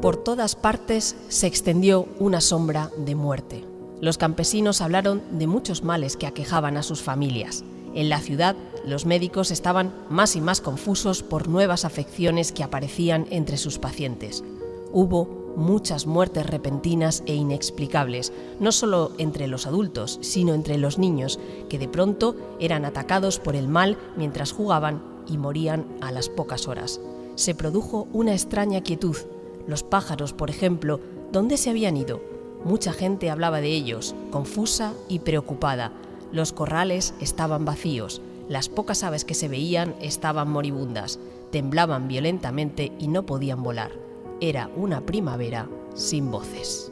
Por todas partes se extendió una sombra de muerte. Los campesinos hablaron de muchos males que aquejaban a sus familias. En la ciudad, los médicos estaban más y más confusos por nuevas afecciones que aparecían entre sus pacientes. Hubo muchas muertes repentinas e inexplicables, no solo entre los adultos, sino entre los niños, que de pronto eran atacados por el mal mientras jugaban y morían a las pocas horas. Se produjo una extraña quietud. Los pájaros, por ejemplo, ¿dónde se habían ido? Mucha gente hablaba de ellos, confusa y preocupada. Los corrales estaban vacíos, las pocas aves que se veían estaban moribundas, temblaban violentamente y no podían volar. Era una primavera sin voces.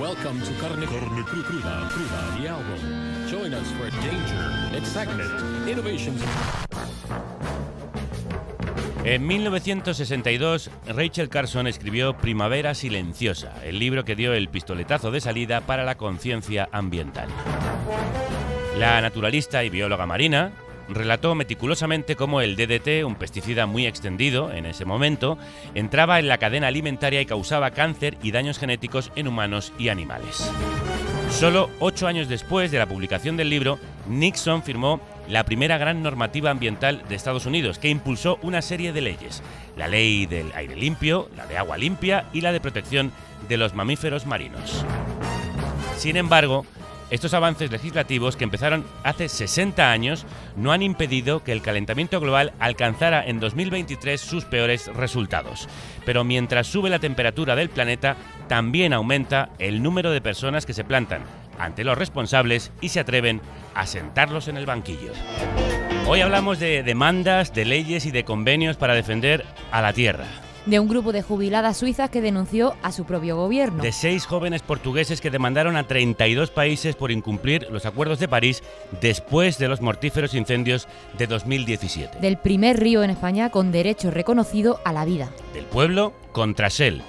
Welcome to Carne Cruda, the album. Join us for danger, excitement, innovations. En 1962, Rachel Carson escribió Primavera silenciosa, el libro que dio el pistoletazo de salida para la conciencia ambiental. La naturalista y bióloga marina relató meticulosamente cómo el DDT, un pesticida muy extendido en ese momento, entraba en la cadena alimentaria y causaba cáncer y daños genéticos en humanos y animales. Solo 8 años después de la publicación del libro, Nixon firmó la primera gran normativa ambiental de Estados Unidos, que impulsó una serie de leyes: la ley del aire limpio, la de agua limpia y la de protección de los mamíferos marinos. Sin embargo, estos avances legislativos, que empezaron hace 60 años, no han impedido que el calentamiento global alcanzara en 2023 sus peores resultados. Pero mientras sube la temperatura del planeta, también aumenta el número de personas que se plantan ante los responsables y se atreven a sentarlos en el banquillo. Hoy hablamos de demandas, de leyes y de convenios para defender a la tierra. De un grupo de jubiladas suizas que denunció a su propio gobierno. De 6 jóvenes portugueses que demandaron a 32 países por incumplir los acuerdos de París después de los mortíferos incendios de 2017. Del primer río en España con derecho reconocido a la vida. Del pueblo contra Shell,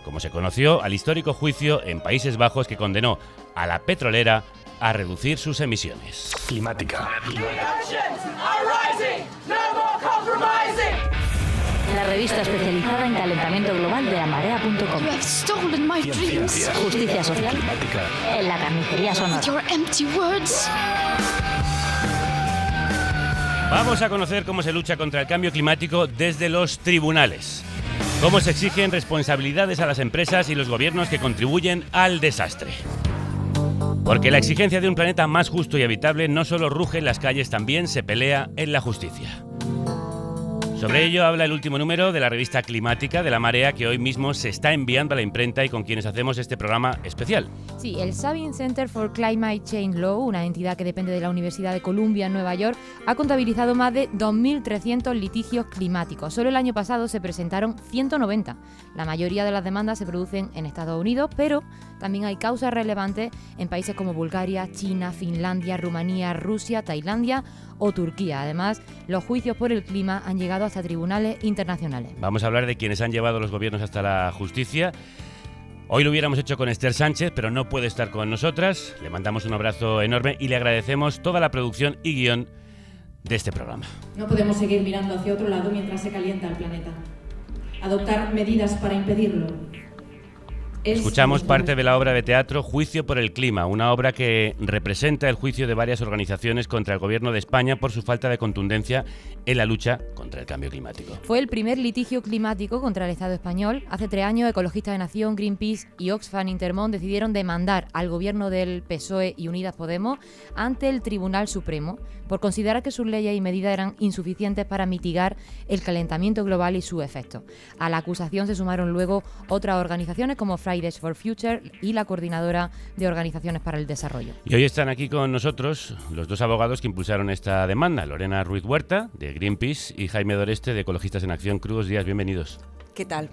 como se conoció al histórico juicio en Países Bajos que condenó a la petrolera a reducir sus emisiones. Climática. La revista especializada en calentamiento global de amarea.com. Justicia social Climática. en la carnicería sonora. Vamos a conocer cómo se lucha contra el cambio climático desde los tribunales. Cómo se exigen responsabilidades a las empresas y los gobiernos que contribuyen al desastre. Porque la exigencia de un planeta más justo y habitable no solo ruge en las calles, también se pelea en la justicia. Sobre ello habla el último número de la revista Climática de La Marea, que hoy mismo se está enviando a la imprenta y con quienes hacemos este programa especial. Sí, el Sabin Center for Climate Change Law, una entidad que depende de la Universidad de Columbia en Nueva York, ha contabilizado más de 2.300 litigios climáticos. Solo el año pasado se presentaron 190. La mayoría de las demandas se producen en Estados Unidos, pero también hay causas relevantes en países como Bulgaria, China, Finlandia, Rumanía, Rusia, Tailandia o Turquía. Además, los juicios por el clima han llegado hasta tribunales internacionales. Vamos a hablar de quienes han llevado los gobiernos hasta la justicia. Hoy lo hubiéramos hecho con Esther Sánchez, pero no puede estar con nosotras. Le mandamos un abrazo enorme y le agradecemos toda la producción y guión de este programa. No podemos seguir mirando hacia otro lado mientras se calienta el planeta. Adoptar medidas para impedirlo. Escuchamos parte de la obra de teatro Juicio por el Clima, una obra que representa el juicio de varias organizaciones contra el gobierno de España por su falta de contundencia en la lucha contra el cambio climático. Fue el primer litigio climático contra el Estado español. Hace 3 años, Ecologistas de Nación, Greenpeace y Oxfam Intermón decidieron demandar al gobierno del PSOE y Unidas Podemos ante el Tribunal Supremo por considerar que sus leyes y medidas eran insuficientes para mitigar el calentamiento global y sus efectos. A la acusación se sumaron luego otras organizaciones como Fridays for Future y la Coordinadora de Organizaciones para el Desarrollo. Y hoy están aquí con nosotros los 2 abogados que impulsaron esta demanda, Lorena Ruiz Huerta, de Greenpeace, y Jaime Doreste, de Ecologistas en Acción. Crudos días, bienvenidos. ¿Qué tal?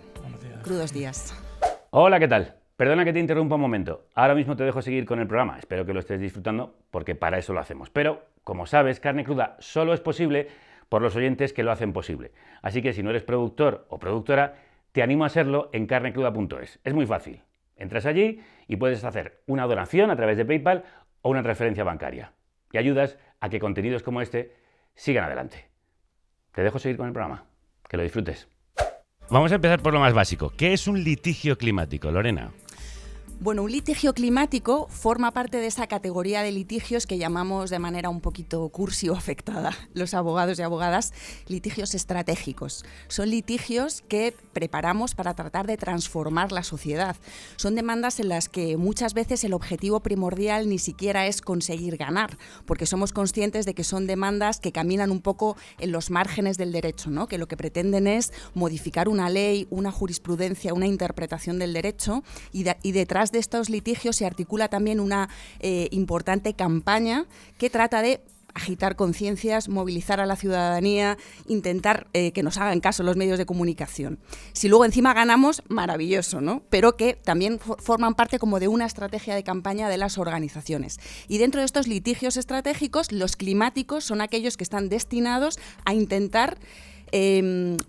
Crudos días. Hola, ¿qué tal? Perdona que te interrumpa un momento. Ahora mismo te dejo seguir con el programa. Espero que lo estés disfrutando, porque para eso lo hacemos. Pero, como sabes, Carne Cruda solo es posible por los oyentes que lo hacen posible. Así que si no eres productor o productora, te animo a serlo en carnecruda.es. Es muy fácil. Entras allí y puedes hacer una donación a través de PayPal o una transferencia bancaria. Y ayudas a que contenidos como este sigan adelante. Te dejo seguir con el programa. Que lo disfrutes. Vamos a empezar por lo más básico. ¿Qué es un litigio climático, Lorena? Bueno, un litigio climático forma parte de esa categoría de litigios que llamamos de manera un poquito cursi o afectada los abogados y abogadas litigios estratégicos. Son litigios que preparamos para tratar de transformar la sociedad. Son demandas en las que muchas veces el objetivo primordial ni siquiera es conseguir ganar, porque somos conscientes de que son demandas que caminan un poco en los márgenes del derecho, ¿no? Que lo que pretenden es modificar una ley, una jurisprudencia, una interpretación del derecho y detrás de estos litigios se articula también una importante campaña que trata de agitar conciencias, movilizar a la ciudadanía, intentar que nos hagan caso los medios de comunicación. Si luego encima ganamos, maravilloso, ¿no? Pero que también forman parte como de una estrategia de campaña de las organizaciones. Y dentro de estos litigios estratégicos, los climáticos son aquellos que están destinados a intentar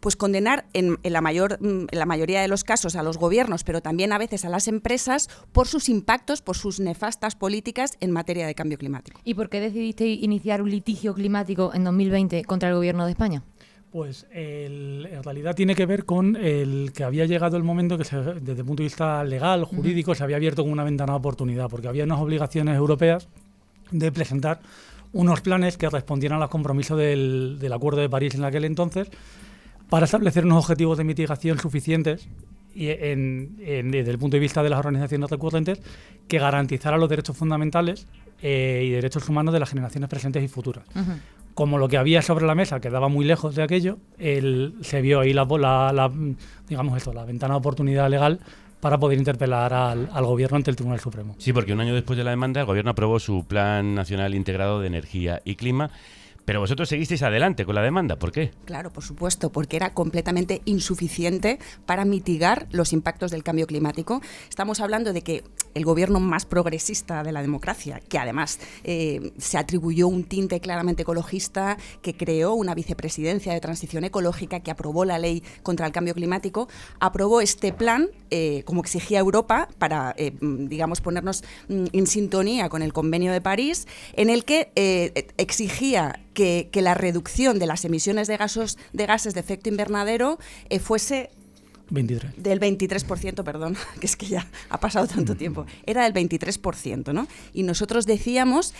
pues condenar en la mayoría de los casos a los gobiernos, pero también a veces a las empresas por sus impactos, por sus nefastas políticas en materia de cambio climático. ¿Y por qué decidiste iniciar un litigio climático en 2020 contra el Gobierno de España? Pues en realidad tiene que ver con el que había llegado el momento que desde el punto de vista legal, jurídico, se había abierto como una ventana de oportunidad, porque había unas obligaciones europeas de presentar unos planes que respondieran a los compromisos del Acuerdo de París en aquel entonces para establecer unos objetivos de mitigación suficientes y desde el punto de vista de las organizaciones recurrentes que garantizaran los derechos fundamentales y derechos humanos de las generaciones presentes y futuras. Como lo que había sobre la mesa quedaba muy lejos de aquello, se vio ahí la ventana de oportunidad legal para poder interpelar al Gobierno ante el Tribunal Supremo. Sí, porque un año después de la demanda el Gobierno aprobó su Plan Nacional Integrado de Energía y Clima, pero vosotros seguisteis adelante con la demanda. ¿Por qué? Claro, por supuesto, porque era completamente insuficiente para mitigar los impactos del cambio climático. Estamos hablando de que el gobierno más progresista de la democracia, que además se atribuyó un tinte claramente ecologista, que creó una vicepresidencia de transición ecológica, que aprobó la ley contra el cambio climático, aprobó este plan, como exigía Europa, para, ponernos en sintonía con el Convenio de París, en el que exigía que la reducción de las emisiones de gases de efecto invernadero fuese 23. Del 23%, perdón, que es que ya ha pasado tanto tiempo. Era del 23%, ¿no? Y nosotros decíamos,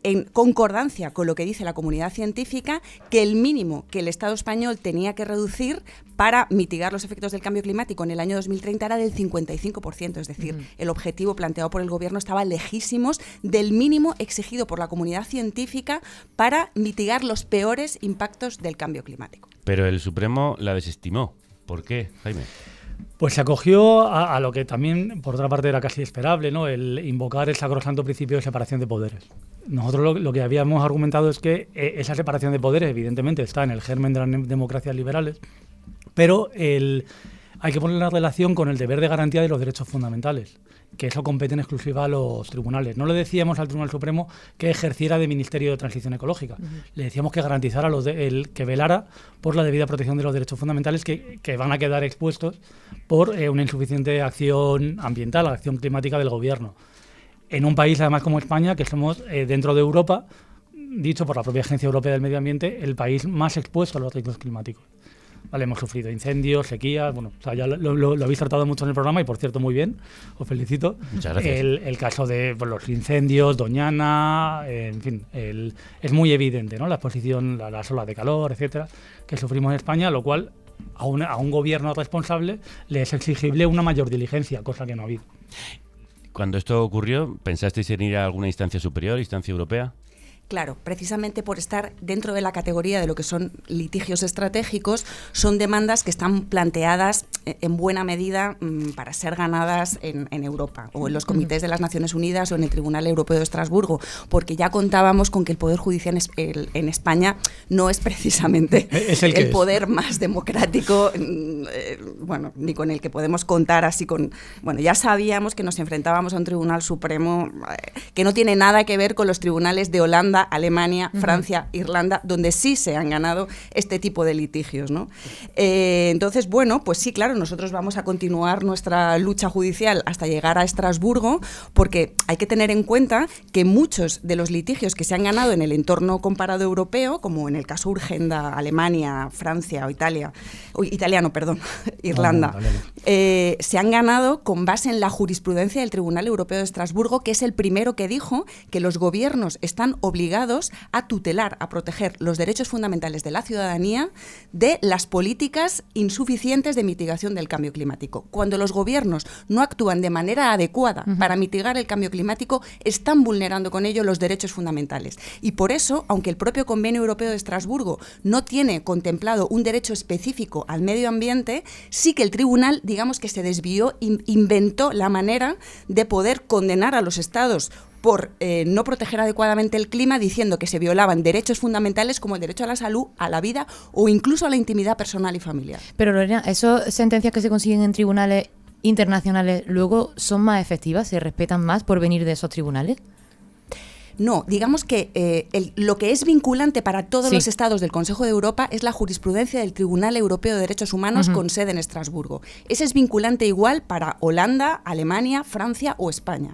en concordancia con lo que dice la comunidad científica, que el mínimo que el Estado español tenía que reducir para mitigar los efectos del cambio climático en el año 2030 era del 55%, es decir, el objetivo planteado por el Gobierno estaba lejísimos del mínimo exigido por la comunidad científica para mitigar los peores impactos del cambio climático. Pero el Supremo la desestimó. ¿Por qué, Jaime? Pues se acogió a lo que también, por otra parte, era casi esperable, ¿no? El invocar el sacrosanto principio de separación de poderes. Nosotros lo que habíamos argumentado es que esa separación de poderes, evidentemente, está en el germen de las democracias liberales, pero hay que poner la relación con el deber de garantía de los derechos fundamentales, que eso compete en exclusiva a los tribunales. No le decíamos al Tribunal Supremo que ejerciera de Ministerio de Transición Ecológica. Le decíamos que garantizara que velara por la debida protección de los derechos fundamentales que van a quedar expuestos por una insuficiente acción ambiental, acción climática del Gobierno. En un país, además, como España, que somos, dentro de Europa, dicho por la propia Agencia Europea del Medio Ambiente, el país más expuesto a los riesgos climáticos. Vale, hemos sufrido incendios, sequías, ya lo habéis tratado mucho en el programa y, por cierto, muy bien, os felicito. Muchas gracias. El caso de los incendios, Doñana, en fin, es muy evidente, ¿no? La exposición, las olas de calor, etcétera, que sufrimos en España, lo cual a un gobierno responsable le es exigible una mayor diligencia, cosa que no ha habido. Cuando esto ocurrió, ¿pensasteis en ir a alguna instancia superior, instancia europea? Claro, precisamente por estar dentro de la categoría de lo que son litigios estratégicos, son demandas que están planteadas en buena medida para ser ganadas en Europa o en los comités de las Naciones Unidas o en el Tribunal Europeo de Estrasburgo, porque ya contábamos con que el Poder Judicial en España no es precisamente el poder más democrático, ni con el que podemos contar así con... Bueno, ya sabíamos que nos enfrentábamos a un Tribunal Supremo que no tiene nada que ver con los tribunales de Holanda Holanda, Alemania, Francia, Irlanda, donde sí se han ganado este tipo de litigios, ¿no? Entonces, bueno, pues sí, claro, nosotros vamos a continuar nuestra lucha judicial hasta llegar a Estrasburgo, porque hay que tener en cuenta que muchos de los litigios que se han ganado en el entorno comparado europeo, como en el caso Urgenda, Alemania, Francia o Irlanda, se han ganado con base en la jurisprudencia del Tribunal Europeo de Estrasburgo, que es el primero que dijo que los gobiernos están obligados a tutelar, a proteger los derechos fundamentales de la ciudadanía de las políticas insuficientes de mitigación del cambio climático. Cuando los gobiernos no actúan de manera adecuada para mitigar el cambio climático, están vulnerando con ello los derechos fundamentales. Y por eso, aunque el propio Convenio Europeo de Estrasburgo no tiene contemplado un derecho específico al medio ambiente, sí que el tribunal, digamos que se desvió, inventó la manera de poder condenar a los estados por no proteger adecuadamente el clima, diciendo que se violaban derechos fundamentales como el derecho a la salud, a la vida o incluso a la intimidad personal y familiar. Pero Lorena, ¿esas sentencias que se consiguen en tribunales internacionales luego son más efectivas, se respetan más por venir de esos tribunales? No, digamos que lo que es vinculante para todos los estados del Consejo de Europa es la jurisprudencia del Tribunal Europeo de Derechos Humanos con sede en Estrasburgo. Ese es vinculante igual para Holanda, Alemania, Francia o España.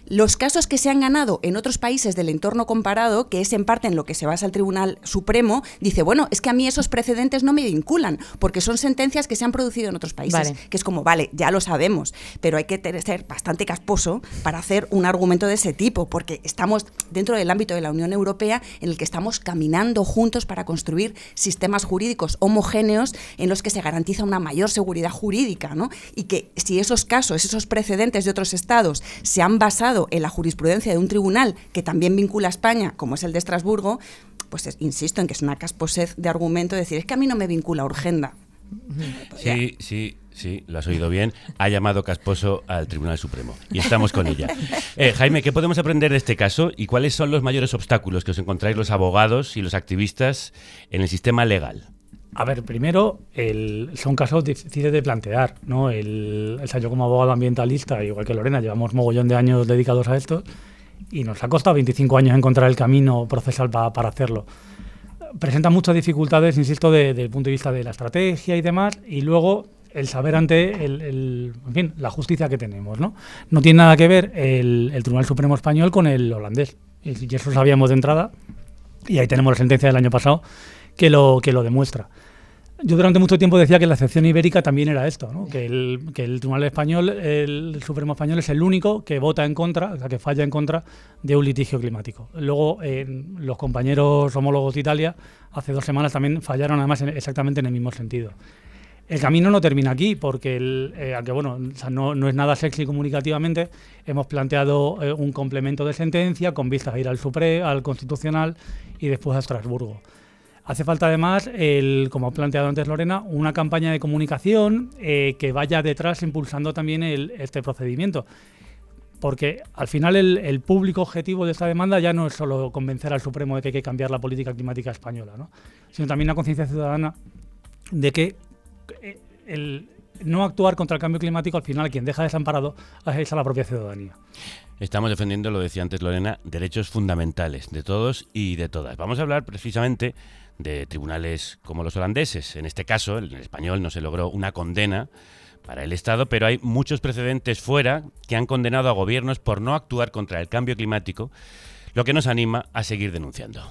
Los casos que se han ganado en otros países del entorno comparado, que es en parte en lo que se basa el Tribunal Supremo, dice, bueno, es que a mí esos precedentes no me vinculan, porque son sentencias que se han producido en otros países, que es como, vale, ya lo sabemos, pero hay que ser bastante casposo para hacer un argumento de ese tipo, porque estamos dentro del ámbito de la Unión Europea en el que estamos caminando juntos para construir sistemas jurídicos homogéneos en los que se garantiza una mayor seguridad jurídica, ¿no? Y que si esos casos, esos precedentes de otros estados se han basado en la jurisprudencia de un tribunal que también vincula a España, como es el de Estrasburgo, pues insisto en que es una casposez de argumento decir, es que a mí no me vincula Urgenda. Sí, lo has oído bien. Ha llamado casposo al Tribunal Supremo y estamos con ella. Jaime, ¿qué podemos aprender de este caso y cuáles son los mayores obstáculos que os encontráis los abogados y los activistas en el sistema legal? A ver, primero, son casos difíciles de plantear, ¿no? Yo como abogado ambientalista, igual que Lorena, llevamos mogollón de años dedicados a esto y nos ha costado 25 años encontrar el camino procesal para hacerlo. Presenta muchas dificultades, insisto, desde el punto de vista de la estrategia y demás, y luego el saber ante en fin, la justicia que tenemos, ¿no? No tiene nada que ver el Tribunal Supremo Español con el holandés, y eso lo sabíamos de entrada, y ahí tenemos la sentencia del año pasado que lo demuestra. Yo durante mucho tiempo decía que la excepción ibérica también era esto, ¿no? que el Tribunal Español, el Supremo Español, es el único que vota en contra, o sea, que falla en contra de un litigio climático. Luego, los compañeros homólogos de Italia, hace 2 semanas también fallaron además exactamente en el mismo sentido. El camino no termina aquí, porque aunque bueno, o sea, no es nada sexy comunicativamente, hemos planteado un complemento de sentencia con vistas a ir al Constitucional y después a Estrasburgo. Hace falta además, como ha planteado antes Lorena, una campaña de comunicación que vaya detrás impulsando también este procedimiento. Porque al final el público objetivo de esta demanda ya no es solo convencer al Supremo de que hay que cambiar la política climática española, ¿no? Sino también una conciencia ciudadana de que el no actuar contra el cambio climático, al final quien deja desamparado es a la propia ciudadanía. Estamos defendiendo, lo decía antes Lorena, derechos fundamentales de todos y de todas. Vamos a hablar precisamente de tribunales como los holandeses. En este caso, en el español no se logró una condena para el Estado, pero hay muchos precedentes fuera que han condenado a gobiernos por no actuar contra el cambio climático, lo que nos anima a seguir denunciando.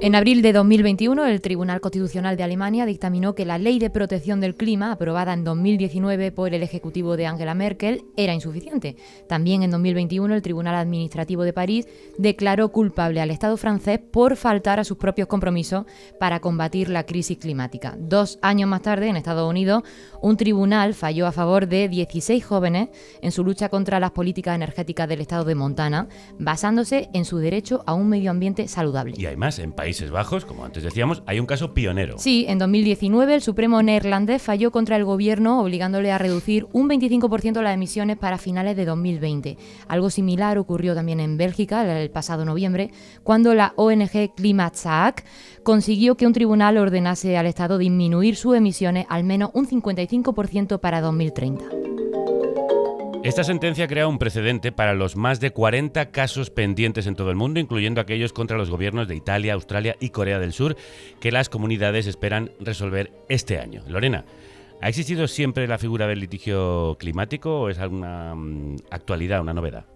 En abril de 2021, el Tribunal Constitucional de Alemania dictaminó que la Ley de Protección del Clima, aprobada en 2019 por el Ejecutivo de Angela Merkel, era insuficiente. También en 2021, el Tribunal Administrativo de París declaró culpable al Estado francés por faltar a sus propios compromisos para combatir la crisis climática. 2 años más tarde, en Estados Unidos, un tribunal falló a favor de 16 jóvenes en su lucha contra las políticas energéticas del Estado de Montana, basándose en su derecho a un medio ambiente saludable. Y además, en Países Bajos, como antes decíamos, hay un caso pionero. Sí, en 2019 el Supremo neerlandés falló contra el gobierno obligándole a reducir un 25% las emisiones para finales de 2020. Algo similar ocurrió también en Bélgica el pasado noviembre, cuando la ONG Klimaatzaak consiguió que un tribunal ordenase al Estado disminuir sus emisiones al menos un 55% para 2030. Esta sentencia crea un precedente para los más de 40 casos pendientes en todo el mundo, incluyendo aquellos contra los gobiernos de Italia, Australia y Corea del Sur, que las comunidades esperan resolver este año. Lorena, ¿ha existido siempre la figura del litigio climático o es alguna actualidad, una novedad?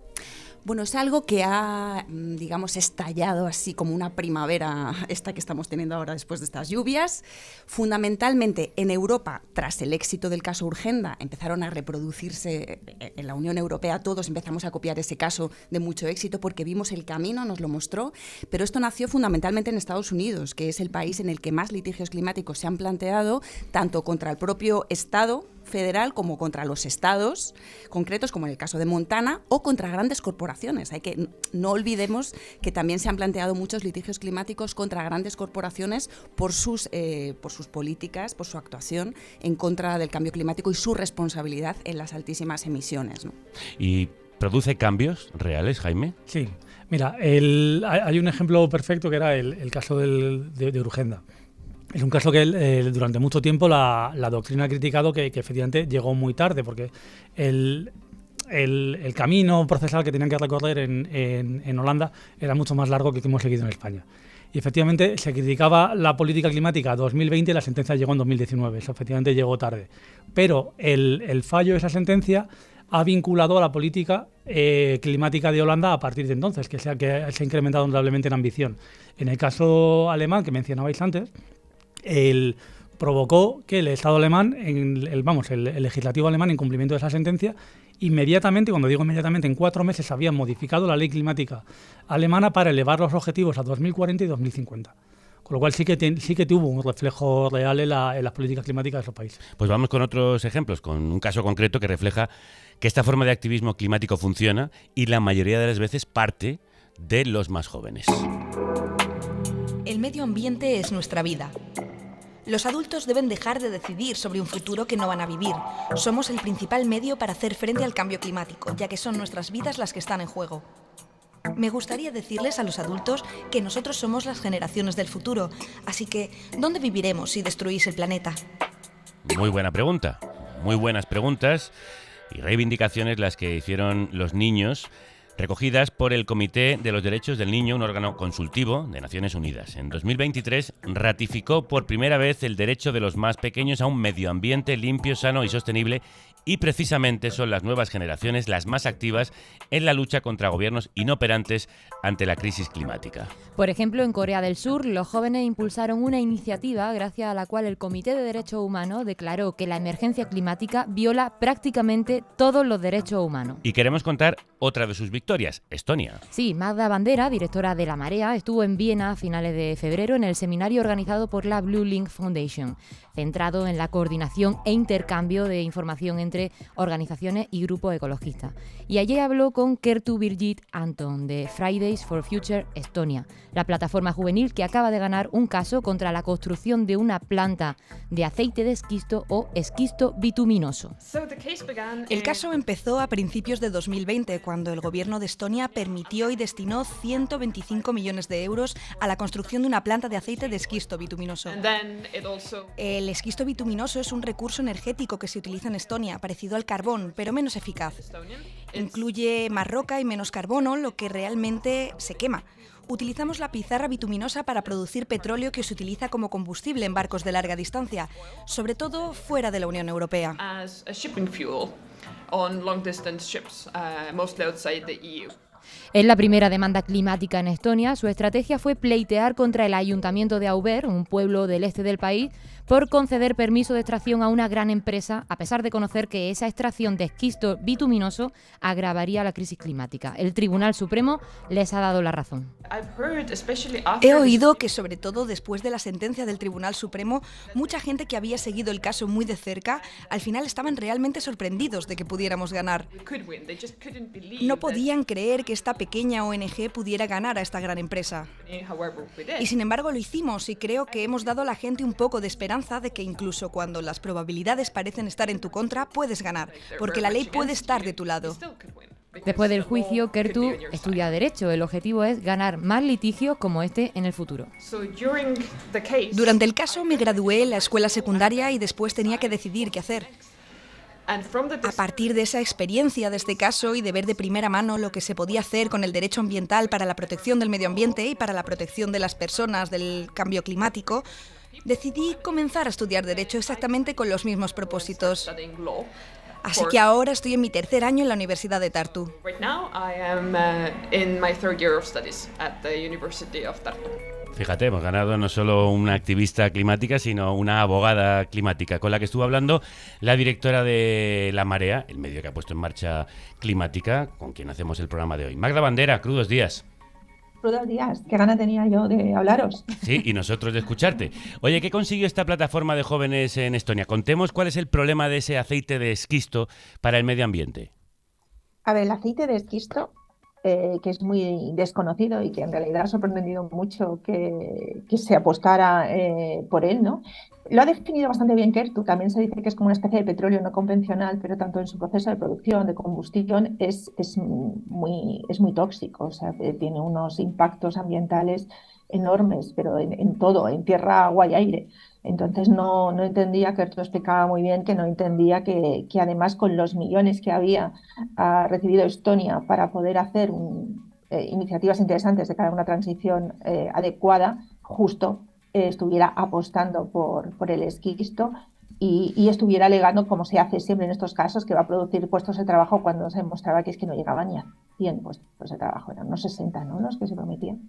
Bueno, es algo que ha, digamos, estallado así como una primavera, esta que estamos teniendo ahora después de estas lluvias. Fundamentalmente en Europa, tras el éxito del caso Urgenda, empezaron a reproducirse en la Unión Europea, todos empezamos a copiar ese caso de mucho éxito porque vimos el camino, nos lo mostró, pero esto nació fundamentalmente en Estados Unidos, que es el país en el que más litigios climáticos se han planteado, tanto contra el propio Estado federal como contra los estados concretos, como en el caso de Montana, o contra grandes corporaciones. No olvidemos que también se han planteado muchos litigios climáticos contra grandes corporaciones por sus políticas, por su actuación en contra del cambio climático y su responsabilidad en las altísimas emisiones, ¿no? ¿Y produce cambios reales, Jaime? Sí. Mira, hay un ejemplo perfecto que era el caso de Urgenda. Es un caso que durante mucho tiempo la doctrina ha criticado que efectivamente llegó muy tarde, porque el camino procesal que tenían que recorrer en Holanda era mucho más largo que hemos seguido en España. Y efectivamente se criticaba la política climática 2020 y la sentencia llegó en 2019. Eso efectivamente llegó tarde. Pero el fallo de esa sentencia ha vinculado a la política climática de Holanda a partir de entonces, que se ha incrementado notablemente en ambición. En el caso alemán que mencionabais antes, provocó que el Estado alemán, el legislativo alemán, en cumplimiento de esa sentencia, inmediatamente, cuando digo inmediatamente, en 4 meses habían modificado la ley climática alemana para elevar los objetivos a 2040 y 2050. Con lo cual sí que tuvo un reflejo real en las políticas climáticas de esos países. Pues vamos con otros ejemplos, con un caso concreto que refleja que esta forma de activismo climático funciona y la mayoría de las veces parte de los más jóvenes. El medio ambiente es nuestra vida. Los adultos deben dejar de decidir sobre un futuro que no van a vivir. Somos el principal medio para hacer frente al cambio climático, ya que son nuestras vidas las que están en juego. Me gustaría decirles a los adultos que nosotros somos las generaciones del futuro, así que ¿dónde viviremos si destruís el planeta? Muy buena pregunta, muy buenas preguntas y reivindicaciones las que hicieron los niños, recogidas por el Comité de los Derechos del Niño, un órgano consultivo de Naciones Unidas. En 2023 ratificó por primera vez el derecho de los más pequeños a un medio ambiente limpio, sano y sostenible, y precisamente son las nuevas generaciones las más activas en la lucha contra gobiernos inoperantes ante la crisis climática. Por ejemplo, en Corea del Sur, los jóvenes impulsaron una iniciativa gracias a la cual el Comité de Derechos Humanos declaró que la emergencia climática viola prácticamente todos los derechos humanos. Y queremos contar otra de sus victorias, Estonia. Sí, Magda Bandera, directora de La Marea, estuvo en Viena a finales de febrero en el seminario organizado por la Blue Link Foundation, centrado en la coordinación e intercambio de información entre organizaciones y grupos ecologistas. Y allí habló con Kerttu Birgit Anton de Fridays for Future Estonia, la plataforma juvenil que acaba de ganar un caso contra la construcción de una planta de aceite de esquisto o esquisto bituminoso. El caso empezó a principios de 2020, cuando el gobierno de Estonia permitió y destinó 125 millones de euros a la construcción de una planta de aceite de esquisto bituminoso. El esquisto bituminoso es un recurso energético que se utiliza en Estonia, parecido al carbón, pero menos eficaz. Incluye más roca y menos carbono, lo que realmente se quema. Utilizamos la pizarra bituminosa para producir petróleo que se utiliza como combustible en barcos de larga distancia, sobre todo fuera de la Unión Europea. Es la primera demanda climática en Estonia. Su estrategia fue pleitear contra el ayuntamiento de Auber, un pueblo del este del país, por conceder permiso de extracción a una gran empresa, a pesar de conocer que esa extracción de esquisto bituminoso agravaría la crisis climática. El Tribunal Supremo les ha dado la razón. He oído que, sobre todo después de la sentencia del Tribunal Supremo, mucha gente que había seguido el caso muy de cerca, al final estaban realmente sorprendidos de que pudiéramos ganar. No podían creer que esta pequeña ONG pudiera ganar a esta gran empresa. Y sin embargo lo hicimos, y creo que hemos dado a la gente un poco de esperanza de que incluso cuando las probabilidades parecen estar en tu contra, puedes ganar, porque la ley puede estar de tu lado. Después del juicio, Kerttu estudia Derecho. El objetivo es ganar más litigios como este en el futuro. Durante el caso me gradué en la escuela secundaria y después tenía que decidir qué hacer. A partir de esa experiencia, de este caso y de ver de primera mano lo que se podía hacer con el derecho ambiental para la protección del medio ambiente y para la protección de las personas del cambio climático, decidí comenzar a estudiar Derecho exactamente con los mismos propósitos. Así que ahora estoy en mi tercer año en la Universidad de Tartu. Fíjate, hemos ganado no solo una activista climática, sino una abogada climática, con la que estuvo hablando la directora de La Marea, el medio que ha puesto en marcha Climática, con quien hacemos el programa de hoy. Magda Bandera, crudos días. Crudos días, qué gana tenía yo de hablaros. Sí, y nosotros de escucharte. Oye, ¿qué consiguió esta plataforma de jóvenes en Estonia? Contemos cuál es el problema de ese aceite de esquisto para el medio ambiente. A ver, el aceite de esquisto, que es muy desconocido y que en realidad ha sorprendido mucho que se apostara por él, ¿no? Lo ha definido bastante bien Kertu. También se dice que es como una especie de petróleo no convencional, pero tanto en su proceso de producción, de combustión, es muy tóxico. O sea, tiene unos impactos ambientales enormes, pero en todo, en tierra, agua y aire. Entonces no entendía, Kertu explicaba muy bien que no entendía que además con los millones que había recibido Estonia para poder hacer iniciativas interesantes de cara a una transición adecuada, justo estuviera apostando por el esquisto y estuviera alegando, como se hace siempre en estos casos, que va a producir puestos de trabajo cuando se demostraba que es que no llegaban ni a 100 puestos de trabajo, eran unos 60, ¿no?, los que se prometían.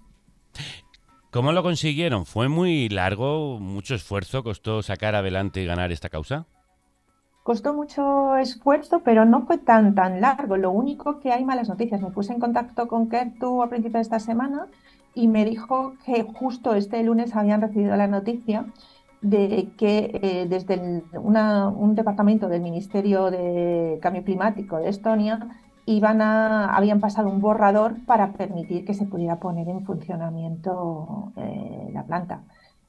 ¿Cómo lo consiguieron? ¿Fue muy largo, mucho esfuerzo, costó sacar adelante y ganar esta causa? Costó mucho esfuerzo, pero no fue tan largo. Lo único que hay malas noticias. Me puse en contacto con Kertu a principios de esta semana y me dijo que justo este lunes habían recibido la noticia de que desde un departamento del Ministerio de Cambio Climático de Estonia habían pasado un borrador para permitir que se pudiera poner en funcionamiento la planta.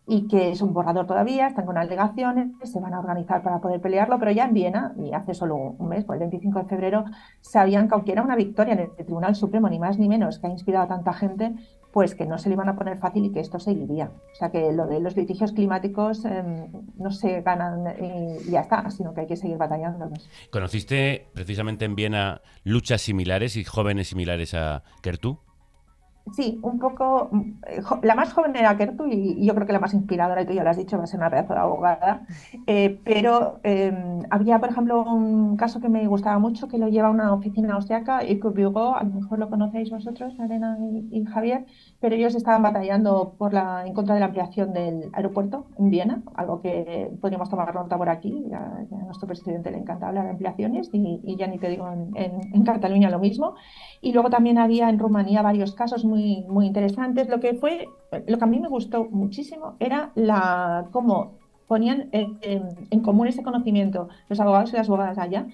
Y que es un borrador todavía, están con alegaciones, se van a organizar para poder pelearlo, pero ya en Viena, y hace solo un mes, el 25 de febrero, sabían que aunque era una victoria en el Tribunal Supremo, ni más ni menos, que ha inspirado a tanta gente, pues que no se le iban a poner fácil y que esto seguiría. O sea que lo de los litigios climáticos no se ganan y ya está, sino que hay que seguir batallándolos. ¿Conociste precisamente en Viena luchas similares y jóvenes similares a Kertu? Sí, un poco. La más joven era Kertu y yo creo que la más inspiradora, y tú ya lo has dicho, va a ser una pedazo de abogada. Pero había, por ejemplo, un caso que me gustaba mucho que lo lleva una oficina austriaca, Eco-Büro, a lo mejor lo conocéis vosotros, Arena y Javier, pero ellos estaban batallando en contra de la ampliación del aeropuerto en Viena, algo que podríamos tomar nota por aquí. A nuestro presidente le encanta hablar de ampliaciones y ya ni te digo en Cataluña lo mismo. Y luego también había en Rumanía varios casos muy interesantes. Lo que a mí me gustó muchísimo era cómo ponían en común ese conocimiento los abogados y las abogadas allá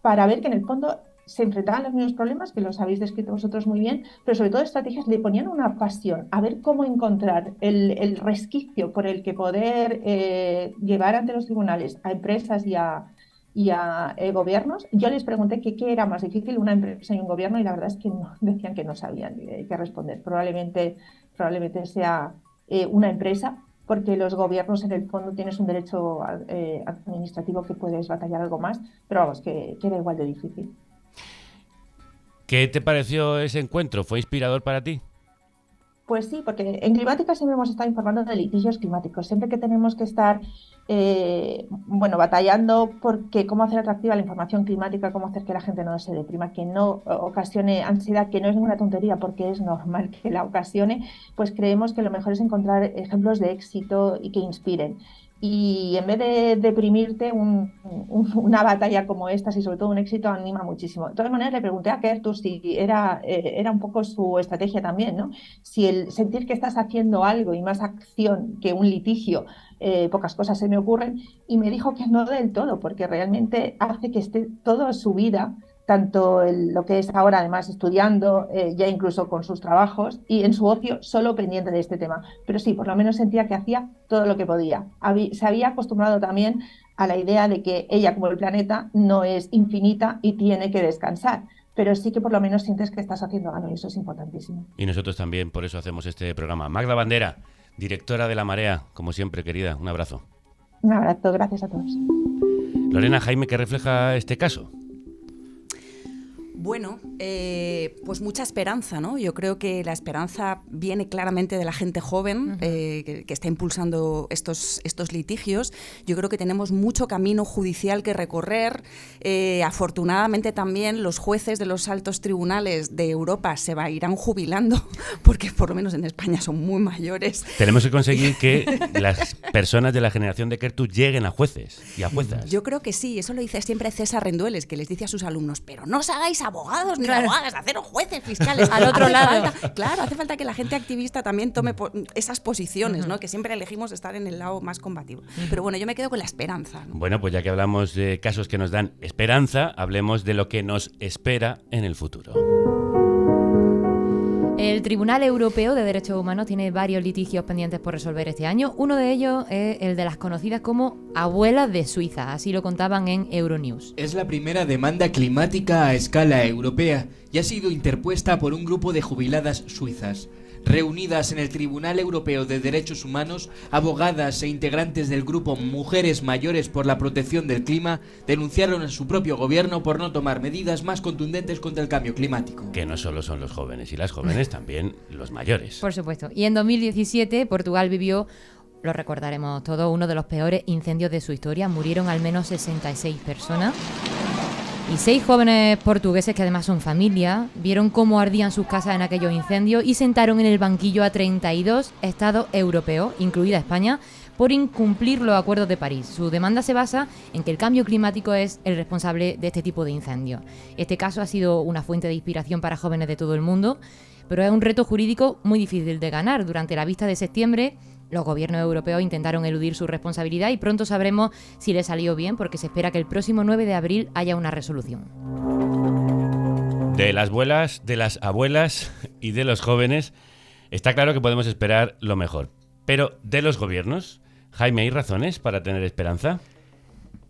para ver que en el fondo se enfrentaban los mismos problemas, que los habéis descrito vosotros muy bien, pero sobre todo estrategias, le ponían una pasión a ver cómo encontrar el resquicio por el que poder llevar ante los tribunales a empresas y a gobiernos. Yo les pregunté qué era más difícil, una empresa y un gobierno, y la verdad es que decían que no sabían qué responder. Probablemente sea una empresa, porque los gobiernos en el fondo tienes un derecho administrativo que puedes batallar algo más, pero vamos, que era igual de difícil. ¿Qué te pareció ese encuentro? ¿Fue inspirador para ti? Pues sí, porque en Climática siempre hemos estado informando de litigios climáticos. Siempre que tenemos que estar batallando porque cómo hacer atractiva la información climática, cómo hacer que la gente no se deprima, que no ocasione ansiedad, que no es ninguna tontería porque es normal que la ocasione, pues creemos que lo mejor es encontrar ejemplos de éxito y que inspiren. Y en vez de deprimirte, una batalla como esta, y sobre todo un éxito, anima muchísimo. De todas maneras, le pregunté a Kertu si era un poco su estrategia también, ¿no? Si el sentir que estás haciendo algo y más acción que un litigio, pocas cosas se me ocurren, y me dijo que no del todo, porque realmente hace que esté toda su vida, tanto lo que es ahora además estudiando, ya incluso con sus trabajos, y en su ocio solo pendiente de este tema. Pero sí, por lo menos sentía que hacía todo lo que podía. Se había acostumbrado también a la idea de que ella, como el planeta, no es infinita y tiene que descansar. Pero sí que por lo menos sientes que estás haciendo algo, y eso es importantísimo. Y nosotros también, por eso hacemos este programa. Magda Bandera, directora de La Marea, como siempre, querida, un abrazo. Un abrazo, gracias a todos. Lorena, Jaime, ¿qué refleja este caso? Bueno, pues mucha esperanza, ¿no? Yo creo que la esperanza viene claramente de la gente joven que está impulsando estos litigios. Yo creo que tenemos mucho camino judicial que recorrer. Afortunadamente también los jueces de los altos tribunales de Europa se irán jubilando, porque por lo menos en España son muy mayores. Tenemos que conseguir que las personas de la generación de Kertu lleguen a jueces y a juezas. Yo creo que sí, eso lo dice siempre César Rendueles, que les dice a sus alumnos, pero no os hagáis abogados ni abogadas, haceros jueces fiscales. Al otro lado. Claro, hace falta que la gente activista también tome esas posiciones, ¿no? Que siempre elegimos estar en el lado más combativo. Pero bueno, yo me quedo con la esperanza, ¿no? Bueno, pues ya que hablamos de casos que nos dan esperanza, hablemos de lo que nos espera en el futuro. El Tribunal Europeo de Derechos Humanos tiene varios litigios pendientes por resolver este año. Uno de ellos es el de las conocidas como abuelas de Suiza, así lo contaban en Euronews. Es la primera demanda climática a escala europea y ha sido interpuesta por un grupo de jubiladas suizas. Reunidas en el Tribunal Europeo de Derechos Humanos, abogadas e integrantes del grupo Mujeres Mayores por la Protección del Clima denunciaron a su propio gobierno por no tomar medidas más contundentes contra el cambio climático. Que no solo son los jóvenes y las jóvenes, también los mayores. Por supuesto. Y en 2017 Portugal vivió, lo recordaremos todos, uno de los peores incendios de su historia. Murieron al menos 66 personas. Y 6 jóvenes portugueses, que además son familia, vieron cómo ardían sus casas en aquellos incendios y sentaron en el banquillo a 32 estados europeos, incluida España, por incumplir los acuerdos de París. Su demanda se basa en que el cambio climático es el responsable de este tipo de incendios. Este caso ha sido una fuente de inspiración para jóvenes de todo el mundo, pero es un reto jurídico muy difícil de ganar. Durante la vista de septiembre, los gobiernos europeos intentaron eludir su responsabilidad y pronto sabremos si les salió bien, porque se espera que el próximo 9 de abril haya una resolución. De las abuelas, de las abuelas y de los jóvenes, está claro que podemos esperar lo mejor. Pero ¿de los gobiernos? Jaime, ¿hay razones para tener esperanza?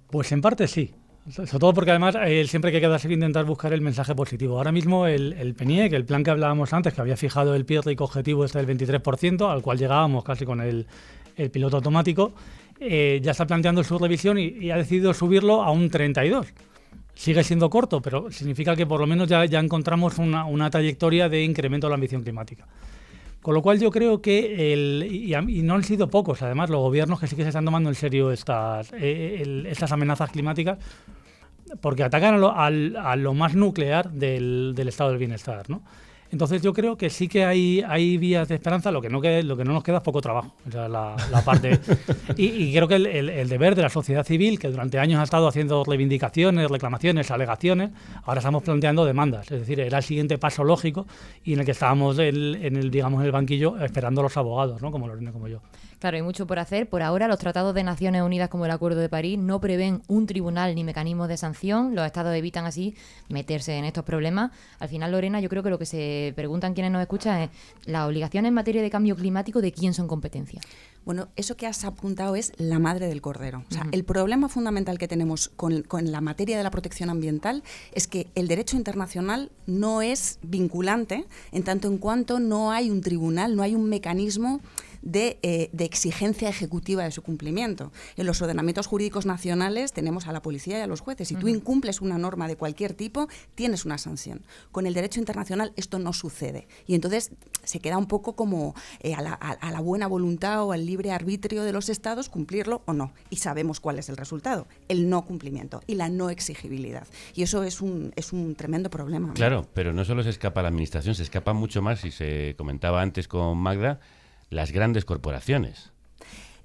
Pues en parte sí. Sobre todo porque además siempre hay que quedarse e intentar buscar el mensaje positivo. Ahora mismo el PNIEC, el plan que hablábamos antes, que había fijado el PIRRIC objetivo del 23%, al cual llegábamos casi con el piloto automático, ya está planteando su revisión y ha decidido subirlo a un 32%. Sigue siendo corto, pero significa que por lo menos ya encontramos una trayectoria de incremento de la ambición climática. Con lo cual yo creo que, y no han sido pocos, además, los gobiernos que sí que se están tomando en serio estas amenazas climáticas, porque atacan a lo más nuclear del estado del bienestar, ¿no? Entonces yo creo que sí que hay vías de esperanza, lo que no nos queda es poco trabajo. O sea, la parte y creo que el deber de la sociedad civil, que durante años ha estado haciendo reivindicaciones, reclamaciones, alegaciones, ahora estamos planteando demandas. Es decir, era el siguiente paso lógico y en el que estábamos en el banquillo esperando a los abogados, ¿no? Como Lorena, como yo. Claro, hay mucho por hacer. Por ahora, los tratados de Naciones Unidas, como el Acuerdo de París, no prevén un tribunal ni mecanismos de sanción. Los estados evitan así meterse en estos problemas. Al final, Lorena, yo creo que lo que se preguntan quienes nos escuchan es las obligaciones en materia de cambio climático, ¿de quién son competencia? Bueno, eso que has apuntado es la madre del cordero. O sea, el problema fundamental que tenemos con la materia de la protección ambiental es que el derecho internacional no es vinculante en tanto en cuanto no hay un tribunal, no hay un mecanismo de exigencia ejecutiva de su cumplimiento. En los ordenamientos jurídicos nacionales tenemos a la policía y a los jueces. Si tú incumples una norma de cualquier tipo, tienes una sanción. Con el derecho internacional esto no sucede. Y entonces se queda un poco como a la buena voluntad o al libre arbitrio de los estados cumplirlo o no. Y sabemos cuál es el resultado, el no cumplimiento y la no exigibilidad. Y eso es un tremendo problema, ¿no? Claro, pero no solo se escapa la administración, se escapa mucho más, y se comentaba antes con Magda, las grandes corporaciones.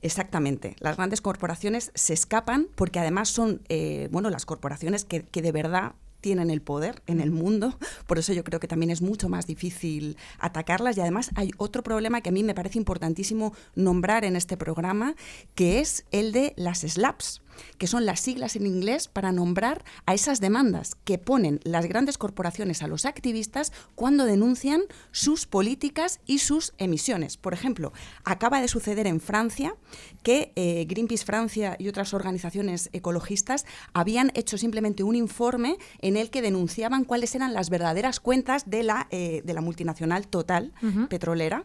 Exactamente. Las grandes corporaciones se escapan porque además son las corporaciones que de verdad tienen el poder en el mundo. Por eso yo creo que también es mucho más difícil atacarlas. Y además hay otro problema que a mí me parece importantísimo nombrar en este programa, que es el de las SLAPs, que son las siglas en inglés para nombrar a esas demandas que ponen las grandes corporaciones a los activistas cuando denuncian sus políticas y sus emisiones. Por ejemplo, acaba de suceder en Francia que Greenpeace Francia y otras organizaciones ecologistas habían hecho simplemente un informe en el que denunciaban cuáles eran las verdaderas cuentas de la multinacional Total petrolera,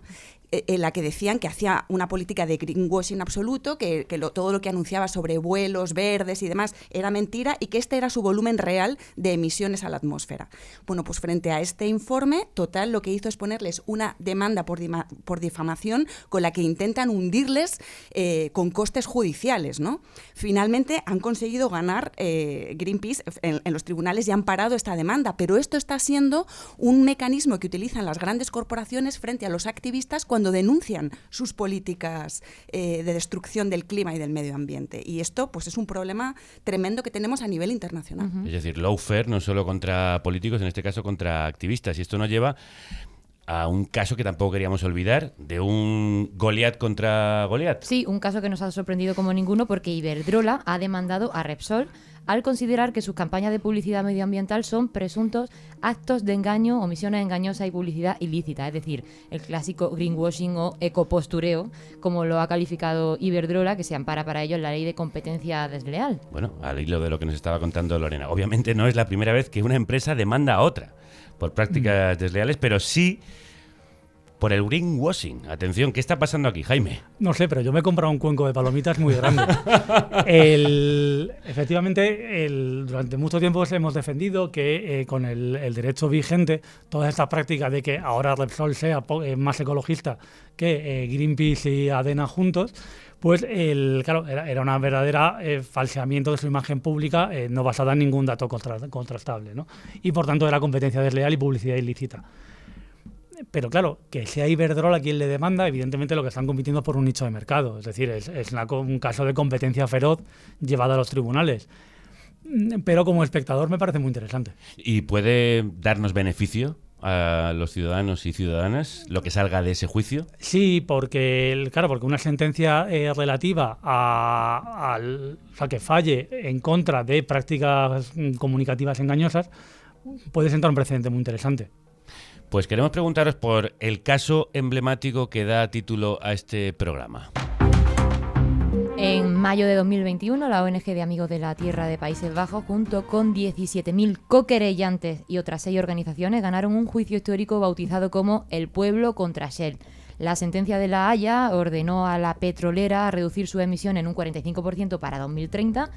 en la que decían que hacía una política de greenwashing absoluto, que todo lo que anunciaba sobre vuelos verdes y demás era mentira y que este era su volumen real de emisiones a la atmósfera. Bueno, pues frente a este informe, Total lo que hizo es ponerles una demanda por difamación con la que intentan hundirles con costes judiciales, ¿no? Finalmente han conseguido ganar Greenpeace en los tribunales y han parado esta demanda, pero esto está siendo un mecanismo que utilizan las grandes corporaciones frente a los activistas cuando denuncian sus políticas de destrucción del clima y del medio ambiente. Y esto pues es un problema tremendo que tenemos a nivel internacional. Es decir, lawfare no solo contra políticos, en este caso contra activistas. Y esto nos lleva a un caso que tampoco queríamos olvidar, de un Goliat contra Goliat. Sí, un caso que nos ha sorprendido como ninguno porque Iberdrola ha demandado a Repsol al considerar que sus campañas de publicidad medioambiental son presuntos actos de engaño, omisiones engañosas y publicidad ilícita, es decir, el clásico greenwashing o ecopostureo, como lo ha calificado Iberdrola, que se ampara para ello en la ley de competencia desleal. Bueno, al hilo de lo que nos estaba contando Lorena, obviamente no es la primera vez que una empresa demanda a otra por prácticas desleales, pero sí por el greenwashing. Atención, ¿qué está pasando aquí, Jaime? No sé, pero yo me he comprado un cuenco de palomitas muy grande. Efectivamente, durante mucho tiempo hemos defendido que con el derecho vigente, todas estas prácticas de que ahora Repsol sea más ecologista que Greenpeace y ADENA juntos, pues claro, era una verdadera falseamiento de su imagen pública, no basada en ningún dato contrastable, ¿no? Y por tanto era competencia desleal y publicidad ilícita. Pero claro, que sea Iberdrola quien le demanda, evidentemente lo que están compitiendo es por un nicho de mercado. Es decir, es un caso de competencia feroz llevada a los tribunales. Pero como espectador me parece muy interesante. ¿Y puede darnos beneficio a los ciudadanos y ciudadanas lo que salga de ese juicio? Sí, porque una sentencia relativa o sea, que falle en contra de prácticas comunicativas engañosas puede sentar un precedente muy interesante. Pues queremos preguntaros por el caso emblemático que da título a este programa. En mayo de 2021, la ONG de Amigos de la Tierra de Países Bajos, junto con 17.000 coquerellantes y otras 6 organizaciones, ganaron un juicio histórico bautizado como El Pueblo contra Shell. La sentencia de La Haya ordenó a la petrolera a reducir su emisión en un 45% para 2030,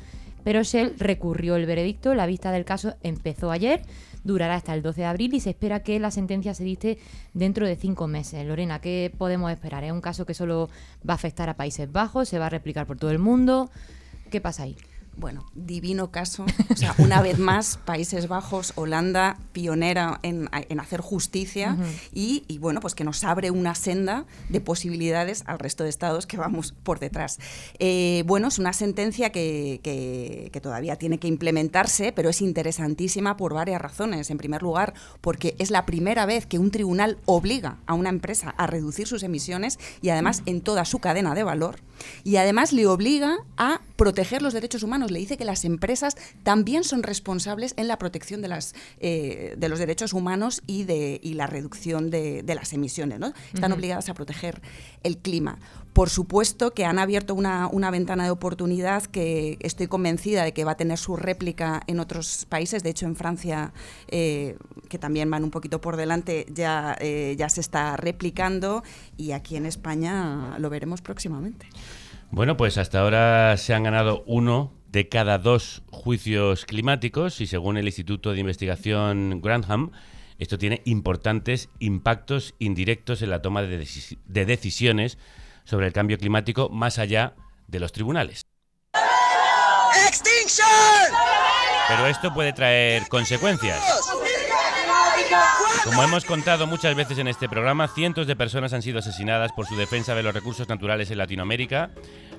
pero Shell recurrió el veredicto. La vista del caso empezó ayer, durará hasta el 12 de abril y se espera que la sentencia se dicte dentro de 5 meses. Lorena, ¿qué podemos esperar? ¿Es un caso que solo va a afectar a Países Bajos? ¿Se va a replicar por todo el mundo? ¿Qué pasa ahí? Bueno, divino caso. O sea, una vez más, Países Bajos, Holanda, pionera en hacer justicia y bueno, pues que nos abre una senda de posibilidades al resto de estados que vamos por detrás. Bueno, es una sentencia que todavía tiene que implementarse, pero es interesantísima por varias razones. En primer lugar, porque es la primera vez que un tribunal obliga a una empresa a reducir sus emisiones y además en toda su cadena de valor. Y además le obliga a proteger los derechos humanos. Le dice que las empresas también son responsables en la protección de los derechos humanos y la reducción de las emisiones, ¿no? Están obligadas a proteger el clima. Por supuesto que han abierto una ventana de oportunidad que estoy convencida de que va a tener su réplica en otros países. De hecho, en Francia, que también van un poquito por delante, ya se está replicando y aquí en España lo veremos próximamente. Bueno, pues hasta ahora se han ganado 1 de cada 2 juicios climáticos y según el Instituto de Investigación Grantham, esto tiene importantes impactos indirectos en la toma de decisiones sobre el cambio climático más allá de los tribunales. ¡Extinction! Pero esto puede traer consecuencias. Como hemos contado muchas veces en este programa, cientos de personas han sido asesinadas por su defensa de los recursos naturales en Latinoamérica.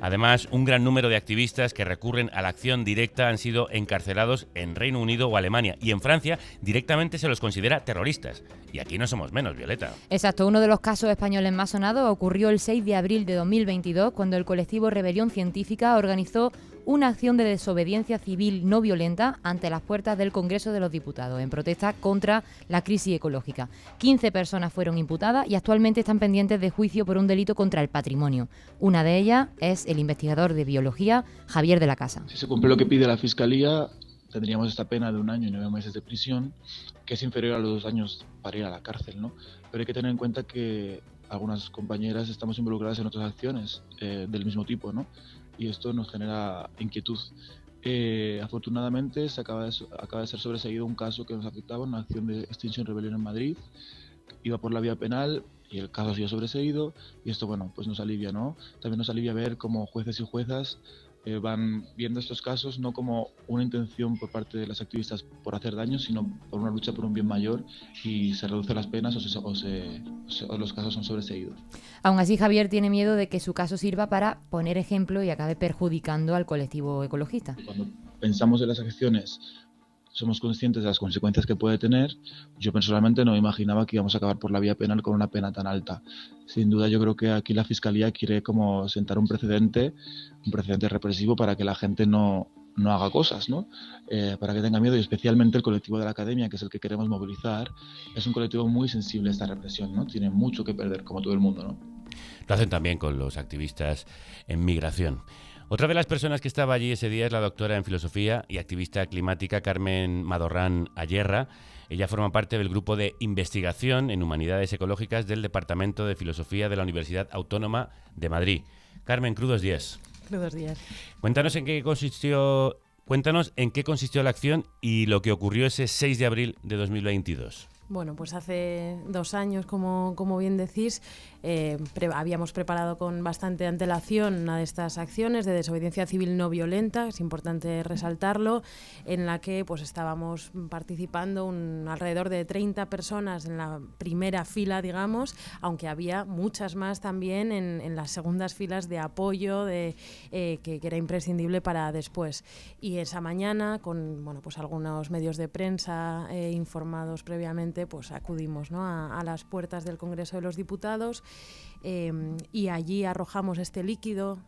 Además, un gran número de activistas que recurren a la acción directa han sido encarcelados en Reino Unido o Alemania. Y en Francia directamente se los considera terroristas. Y aquí no somos menos, Violeta. Exacto. Uno de los casos españoles más sonados ocurrió el 6 de abril de 2022, cuando el colectivo Rebelión Científica organizó una acción de desobediencia civil no violenta ante las puertas del Congreso de los Diputados, en protesta contra la crisis ecológica. 15 personas fueron imputadas y actualmente están pendientes de juicio por un delito contra el patrimonio. Una de ellas es el investigador de biología, Javier de la Casa. Si se cumple lo que pide la Fiscalía, tendríamos esta pena de 1 año y 9 meses de prisión, que es inferior a los 2 años para ir a la cárcel, ¿no? Pero hay que tener en cuenta que algunas compañeras estamos involucradas en otras acciones del mismo tipo, ¿no? Y esto nos genera inquietud. Afortunadamente acaba de ser sobreseído un caso que nos afectaba, una acción de Extinction Rebellion en Madrid. Iba por la vía penal y el caso ha sido sobreseído, y esto, bueno, pues nos alivia, ¿no? También nos alivia ver cómo jueces y juezas van viendo estos casos no como una intención por parte de las activistas por hacer daño, sino por una lucha por un bien mayor, y se reducen las penas o los casos son sobreseídos. Aún así, Javier tiene miedo de que su caso sirva para poner ejemplo y acabe perjudicando al colectivo ecologista. Cuando pensamos en las acciones, somos conscientes de las consecuencias que puede tener. Yo personalmente no imaginaba que íbamos a acabar por la vía penal con una pena tan alta. Sin duda, yo creo que aquí la Fiscalía quiere como sentar un precedente represivo para que la gente no haga cosas, ¿no? Para que tenga miedo, y especialmente el colectivo de la academia, que es el que queremos movilizar, es un colectivo muy sensible a esta represión, ¿no? Tiene mucho que perder, como todo el mundo, ¿no? Lo hacen también con los activistas en migración. Otra de las personas que estaba allí ese día es la doctora en filosofía y activista climática Carmen Madorrán Ayerra. Ella forma parte del grupo de investigación en humanidades ecológicas del Departamento de Filosofía de la Universidad Autónoma de Madrid. Carmen, crudos días. Crudos días. Cuéntanos en qué consistió la acción y lo que ocurrió ese 6 de abril de 2022. Bueno, pues hace 2 años, como bien decís, habíamos preparado con bastante antelación una de estas acciones de desobediencia civil no violenta, es importante resaltarlo, en la que pues estábamos participando alrededor de 30 personas en la primera fila, digamos, aunque había muchas más también en las segundas filas de apoyo que era imprescindible para después. Y esa mañana, con pues algunos medios de prensa informados previamente, pues acudimos, ¿no?, a las puertas del Congreso de los Diputados, y allí arrojamos este líquido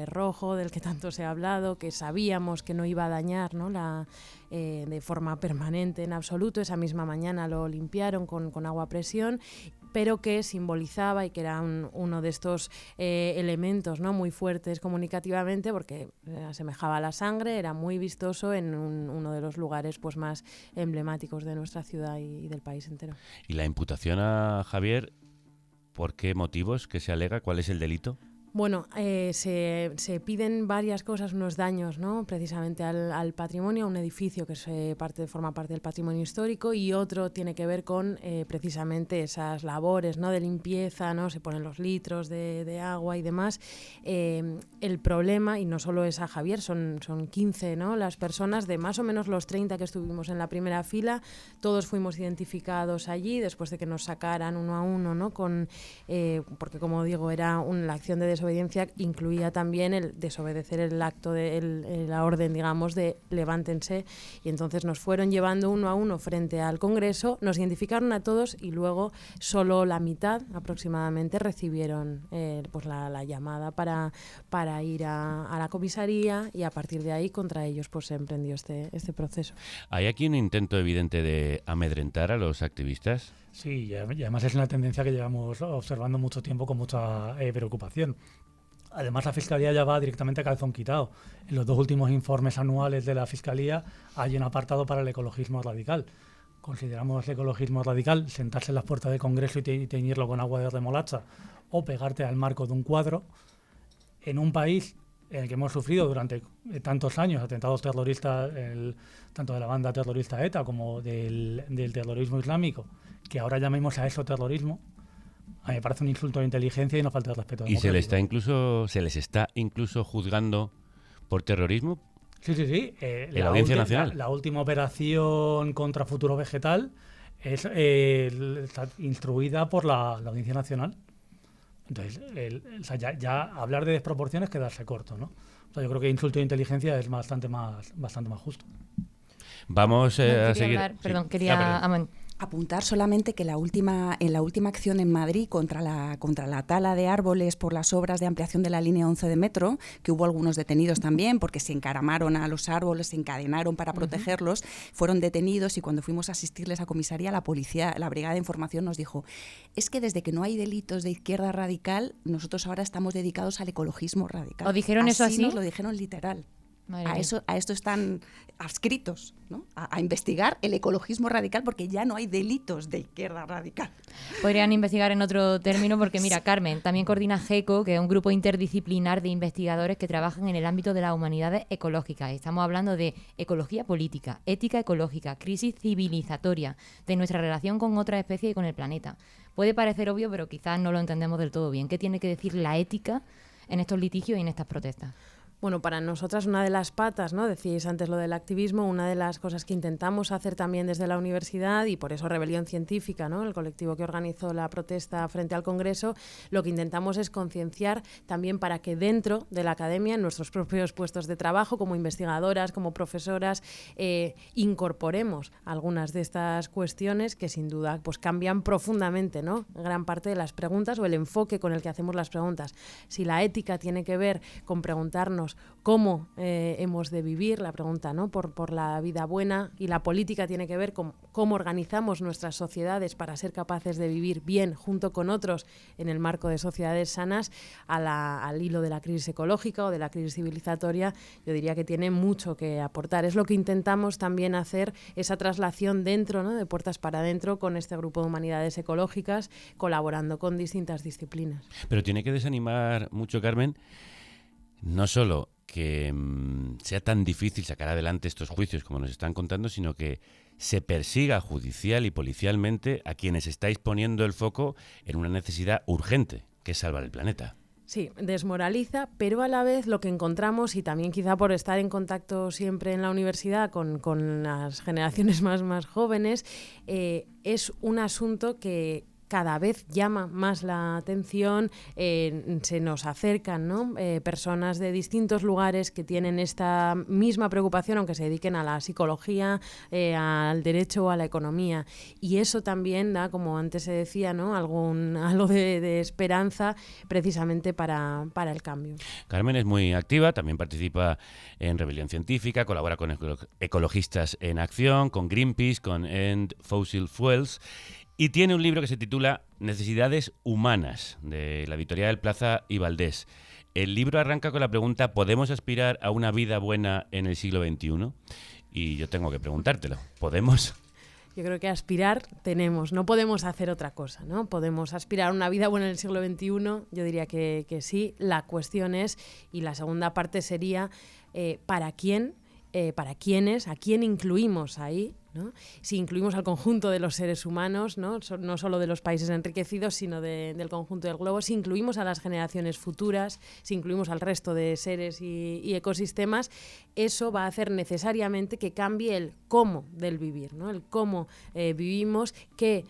rojo del que tanto se ha hablado, que sabíamos que no iba a dañar, ¿no?, de forma permanente en absoluto. Esa misma mañana lo limpiaron con agua a presión, pero que simbolizaba y que era uno de estos elementos, ¿no?, muy fuertes comunicativamente, porque asemejaba a la sangre, era muy vistoso en uno de los lugares pues más emblemáticos de nuestra ciudad y del país entero. ¿Y la imputación a Javier, por qué motivos que se alega? ¿Cuál es el delito? Bueno, se piden varias cosas, unos daños, ¿no?, precisamente al patrimonio, a un edificio que forma parte del patrimonio histórico, y otro tiene que ver con precisamente esas labores, ¿no?, de limpieza, ¿no?, se ponen los litros de agua y demás. El problema, y no solo es a Javier, son 15, ¿no?, las personas de más o menos los 30 que estuvimos en la primera fila, todos fuimos identificados allí después de que nos sacaran uno a uno, ¿no?, porque, como digo, era la acción de desobediencia incluía también el desobedecer el acto de la orden, digamos, de levántense, y entonces nos fueron llevando uno a uno frente al Congreso, nos identificaron a todos y luego solo la mitad aproximadamente recibieron pues la llamada para ir a la comisaría, y a partir de ahí contra ellos pues se emprendió este proceso. ¿Hay aquí un intento evidente de amedrentar a los activistas? Sí, y además es una tendencia que llevamos observando mucho tiempo con mucha preocupación. Además, la Fiscalía ya va directamente a calzón quitado. En los 2 últimos informes anuales de la Fiscalía hay un apartado para el ecologismo radical. Consideramos el ecologismo radical sentarse en las puertas del Congreso y teñirlo con agua de remolacha, o pegarte al marco de un cuadro en un país en el que hemos sufrido durante tantos años atentados terroristas, tanto de la banda terrorista ETA como del terrorismo islámico, que ahora llamemos a eso terrorismo. A mí me parece un insulto de inteligencia y no falta de respeto. ¿Y se les está incluso juzgando por terrorismo? Sí. ¿La Audiencia Nacional? La última operación contra Futuro Vegetal está instruida por la Audiencia Nacional. Entonces, ya hablar de desproporciones es quedarse corto, ¿no? O sea, yo creo que insulto de inteligencia es bastante más justo. Vamos a seguir. Apuntar solamente que en la última acción en Madrid contra la tala de árboles por las obras de ampliación de la línea 11 de metro, que hubo algunos detenidos también porque se encaramaron a los árboles, se encadenaron para protegerlos, fueron detenidos, y cuando fuimos a asistirles a comisaría, la policía, la Brigada de Información nos dijo: es que desde que no hay delitos de izquierda radical, nosotros ahora estamos dedicados al ecologismo radical. ¿O dijeron eso así? Nos lo dijeron literal. A esto están adscritos, ¿no? A investigar el ecologismo radical, porque ya no hay delitos de izquierda radical. Podrían investigar en otro término porque, mira, Carmen también coordina GECO, que es un grupo interdisciplinar de investigadores que trabajan en el ámbito de las humanidades ecológicas. Estamos hablando de ecología política, ética ecológica, crisis civilizatoria, de nuestra relación con otras especies y con el planeta. Puede parecer obvio, pero quizás no lo entendemos del todo bien. ¿Qué tiene que decir la ética en estos litigios y en estas protestas? Bueno, para nosotras una de las patas, ¿no? Decíais antes lo del activismo, una de las cosas que intentamos hacer también desde la universidad, y por eso Rebelión Científica, ¿no? El colectivo que organizó la protesta frente al Congreso, lo que intentamos es concienciar también para que dentro de la academia, en nuestros propios puestos de trabajo, como investigadoras, como profesoras, incorporemos algunas de estas cuestiones que sin duda pues cambian profundamente, ¿no? Gran parte de las preguntas o el enfoque con el que hacemos las preguntas. Si la ética tiene que ver con preguntarnos cómo hemos de vivir, la pregunta, ¿no? por la vida buena, y la política tiene que ver con cómo organizamos nuestras sociedades para ser capaces de vivir bien junto con otros en el marco de sociedades sanas, al hilo de la crisis ecológica o de la crisis civilizatoria, yo diría que tiene mucho que aportar. Es lo que intentamos también hacer, esa traslación dentro, ¿no? De puertas para adentro, con este grupo de humanidades ecológicas, colaborando con distintas disciplinas. Pero tiene que desanimar mucho, Carmen, no solo que sea tan difícil sacar adelante estos juicios como nos están contando, sino que se persiga judicial y policialmente a quienes estáis poniendo el foco en una necesidad urgente, que es salvar el planeta. Sí, desmoraliza, pero a la vez lo que encontramos, y también quizá por estar en contacto siempre en la universidad con las generaciones más jóvenes, es un asunto que cada vez llama más la atención, se nos acercan, ¿no? Personas de distintos lugares que tienen esta misma preocupación, aunque se dediquen a la psicología, al derecho o a la economía. Y eso también da, como antes se decía, ¿no? algo de esperanza precisamente para el cambio. Carmen es muy activa, también participa en Rebelión Científica, colabora con Ecologistas en Acción, con Greenpeace, con End Fossil Fuels, y tiene un libro que se titula Necesidades Humanas, de la editorial Plaza y Valdés. El libro arranca con la pregunta: ¿podemos aspirar a una vida buena en el siglo XXI? Y yo tengo que preguntártelo, ¿podemos? Yo creo que aspirar tenemos, no podemos hacer otra cosa, ¿no? Podemos aspirar a una vida buena en el siglo XXI, yo diría que sí. La cuestión es, y la segunda parte sería, ¿para quién? ¿Para quiénes? ¿A quién incluimos ahí? ¿No? Si incluimos al conjunto de los seres humanos, no solo de los países enriquecidos, sino del conjunto del globo, si incluimos a las generaciones futuras, si incluimos al resto de seres y ecosistemas, eso va a hacer necesariamente que cambie el cómo del vivir, ¿no? El cómo vivimos, qué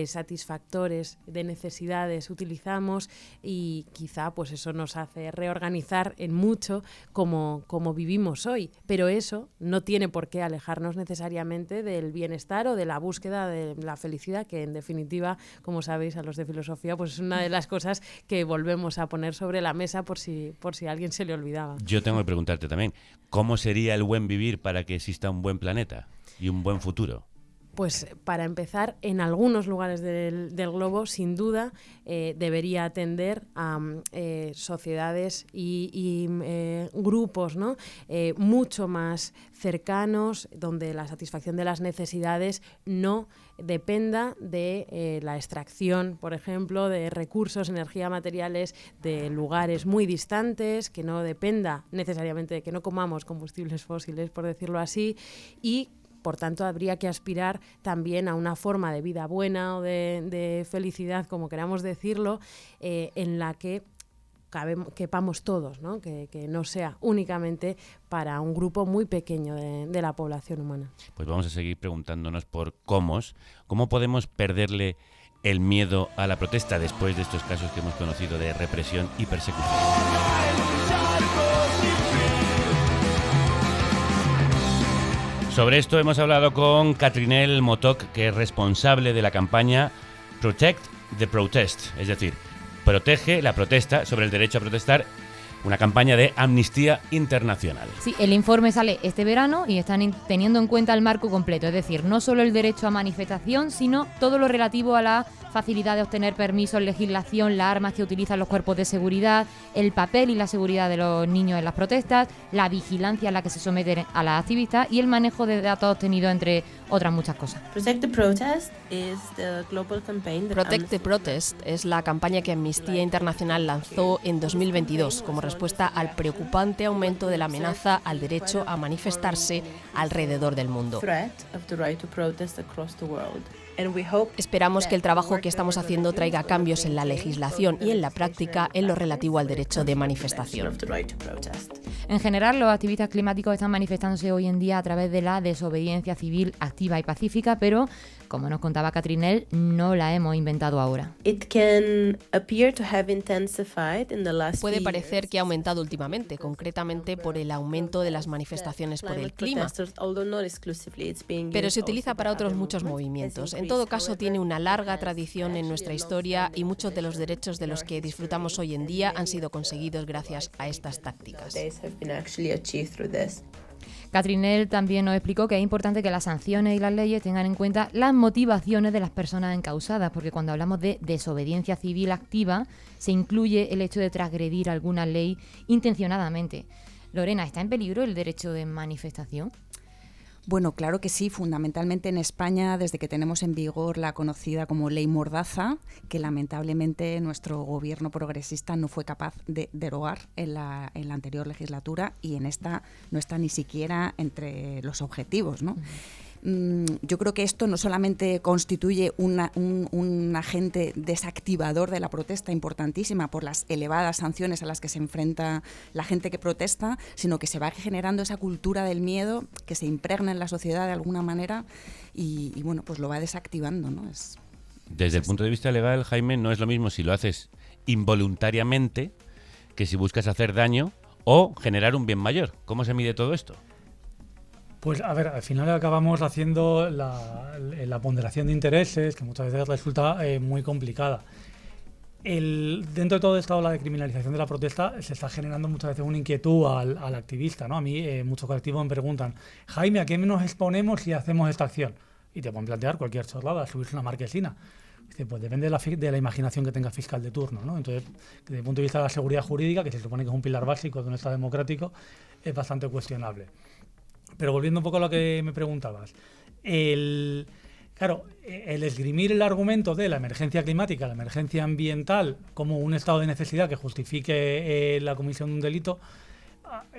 satisfactores de necesidades utilizamos, y quizá pues eso nos hace reorganizar en mucho cómo vivimos hoy. Pero eso no tiene por qué alejarnos necesariamente del bienestar o de la búsqueda de la felicidad, que en definitiva, como sabéis, a los de filosofía, pues es una de las cosas que volvemos a poner sobre la mesa por si a alguien se le olvidaba. Yo tengo que preguntarte también, ¿cómo sería el buen vivir para que exista un buen planeta y un buen futuro? Pues para empezar, en algunos lugares del globo, sin duda, debería atender a sociedades y grupos, ¿no? Mucho más cercanos, donde la satisfacción de las necesidades no dependa de la extracción, por ejemplo, de recursos, energía, materiales de lugares muy distantes, que no dependa necesariamente de que no comamos combustibles fósiles, por decirlo así, y por tanto, habría que aspirar también a una forma de vida buena o de felicidad, como queramos decirlo, en la que quepamos todos, ¿no? Que no sea únicamente para un grupo muy pequeño de la población humana. Pues vamos a seguir preguntándonos por cómo podemos perderle el miedo a la protesta después de estos casos que hemos conocido de represión y persecución. Sobre esto hemos hablado con Catrinel Motoc, que es responsable de la campaña Protect the Protest, es decir, protege la protesta, sobre el derecho a protestar, una campaña de Amnistía Internacional. Sí, el informe sale este verano y están teniendo en cuenta el marco completo, es decir, no solo el derecho a manifestación, sino todo lo relativo a la facilidad de obtener permisos, legislación, las armas que utilizan los cuerpos de seguridad, el papel y la seguridad de los niños en las protestas, la vigilancia a la que se someten a las activistas y el manejo de datos obtenidos, entre otras muchas cosas. Protect the Protest es la campaña que Amnistía Internacional lanzó en 2022 como respuesta al preocupante aumento de la amenaza al derecho a manifestarse alrededor del mundo. Esperamos que el trabajo que estamos haciendo traiga cambios en la legislación y en la práctica en lo relativo al derecho de manifestación. En general, los activistas climáticos están manifestándose hoy en día a través de la desobediencia civil activa y pacífica, pero, como nos contaba Catrinel, no la hemos inventado ahora. Puede parecer que ha aumentado últimamente, concretamente por el aumento de las manifestaciones por el clima, pero se utiliza para otros muchos movimientos. En todo caso, tiene una larga tradición en nuestra historia y muchos de los derechos de los que disfrutamos hoy en día han sido conseguidos gracias a estas tácticas. Catrinel también nos explicó que es importante que las sanciones y las leyes tengan en cuenta las motivaciones de las personas encausadas, porque cuando hablamos de desobediencia civil activa, se incluye el hecho de transgredir alguna ley intencionadamente. Lorena, ¿está en peligro el derecho de manifestación? Bueno, claro que sí, fundamentalmente en España, desde que tenemos en vigor la conocida como Ley Mordaza, que lamentablemente nuestro gobierno progresista no fue capaz de derogar en la anterior legislatura, y en esta no está ni siquiera entre los objetivos, ¿no? Yo creo que esto no solamente constituye un agente desactivador de la protesta importantísima por las elevadas sanciones a las que se enfrenta la gente que protesta, sino que se va generando esa cultura del miedo que se impregna en la sociedad de alguna manera y bueno, pues lo va desactivando, ¿no? Desde el punto de vista legal, Jaime, no es lo mismo si lo haces involuntariamente que si buscas hacer daño o generar un bien mayor. ¿Cómo se mide todo esto? Pues a ver, al final acabamos haciendo la ponderación de intereses, que muchas veces resulta muy complicada. Dentro de todo esta ola de criminalización de la protesta se está generando muchas veces una inquietud al activista, ¿no? A mí muchos colectivos me preguntan: Jaime, ¿a qué nos exponemos si hacemos esta acción? Y te pueden plantear cualquier chorrada, subirse una marquesina. Dice, pues depende de la imaginación que tenga el fiscal de turno, ¿no? Entonces, desde el punto de vista de la seguridad jurídica, que se supone que es un pilar básico de un Estado democrático, es bastante cuestionable. Pero volviendo un poco a lo que me preguntabas, el esgrimir el argumento de la emergencia climática, la emergencia ambiental, como un estado de necesidad que justifique la comisión de un delito,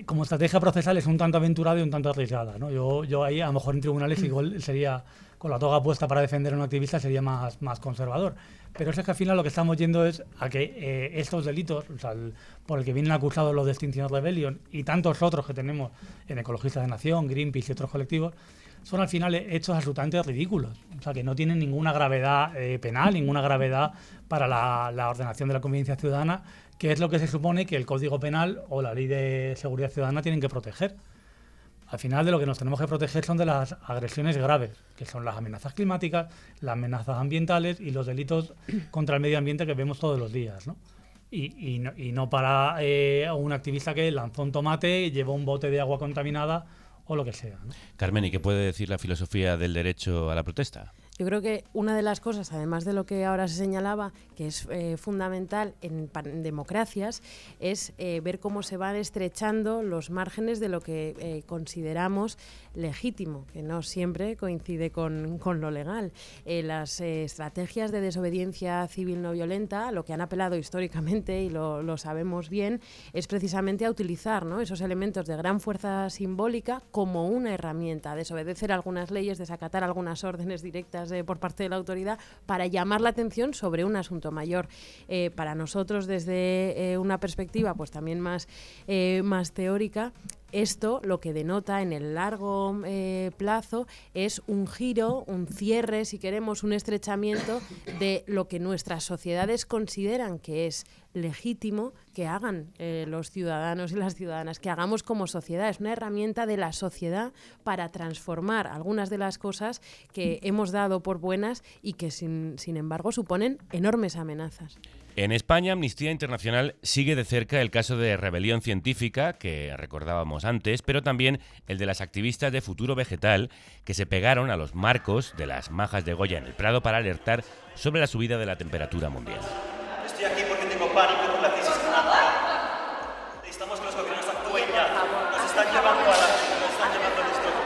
como estrategia procesal es un tanto aventurada y un tanto arriesgada, ¿no? Yo ahí, a lo mejor en tribunales igual sería, con la toga puesta para defender a un activista, sería más conservador. Pero es que al final lo que estamos yendo es a que estos delitos, o sea, por el que vienen acusados los de Extinction Rebellion y tantos otros que tenemos en Ecologistas de Nación, Greenpeace y otros colectivos, son al final hechos absolutamente ridículos. O sea, que no tienen ninguna gravedad penal, ninguna gravedad para la ordenación de la convivencia ciudadana, que es lo que se supone que el Código Penal o la Ley de Seguridad Ciudadana tienen que proteger. Al final de lo que nos tenemos que proteger son de las agresiones graves, que son las amenazas climáticas, las amenazas ambientales y los delitos contra el medio ambiente que vemos todos los días, ¿no? Y no para un activista que lanzó un tomate, llevó un bote de agua contaminada o lo que sea, ¿no? Carmen, ¿y qué puede decir la filosofía del derecho a la protesta? Yo creo que una de las cosas, además de lo que ahora se señalaba, que es fundamental en democracias, es ver cómo se van estrechando los márgenes de lo que consideramos legítimo, que no siempre coincide con lo legal. Las estrategias de desobediencia civil no violenta, lo que han apelado históricamente, y lo sabemos bien, es precisamente a utilizar, ¿no?, esos elementos de gran fuerza simbólica como una herramienta, desobedecer algunas leyes, desacatar algunas órdenes directas por parte de la autoridad para llamar la atención sobre un asunto mayor. Para nosotros, desde una perspectiva pues también más teórica, esto lo que denota en el largo plazo es un giro, un cierre, si queremos, un estrechamiento de lo que nuestras sociedades consideran que es legítimo que hagan los ciudadanos y las ciudadanas, que hagamos como sociedad. Es una herramienta de la sociedad para transformar algunas de las cosas que hemos dado por buenas y que sin embargo suponen enormes amenazas. En España, Amnistía Internacional sigue de cerca el caso de rebelión científica, que recordábamos antes, pero también el de las activistas de Futuro Vegetal, que se pegaron a los marcos de las majas de Goya en el Prado para alertar sobre la subida de la temperatura mundial. Estoy aquí porque tengo pánico por la crisis climática. Necesitamos que los gobiernos actúen ya. Nos están llevando al destrucción.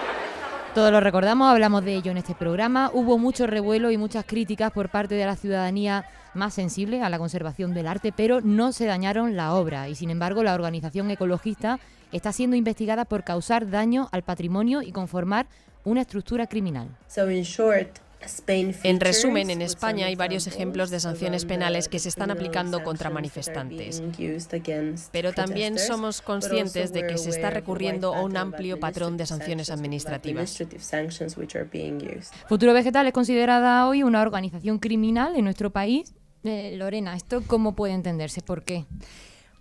Todos lo recordamos, hablamos de ello en este programa. Hubo mucho revuelo y muchas críticas por parte de la ciudadanía más sensible a la conservación del arte, pero no se dañaron la obra y, sin embargo, la organización ecologista está siendo investigada por causar daño al patrimonio y conformar una estructura criminal. En resumen, en España hay varios ejemplos de sanciones penales que se están aplicando contra manifestantes. Pero también somos conscientes de que se está recurriendo a un amplio patrón de sanciones administrativas. Futuro Vegetal es considerada hoy una organización criminal en nuestro país. Lorena, ¿esto cómo puede entenderse? ¿Por qué?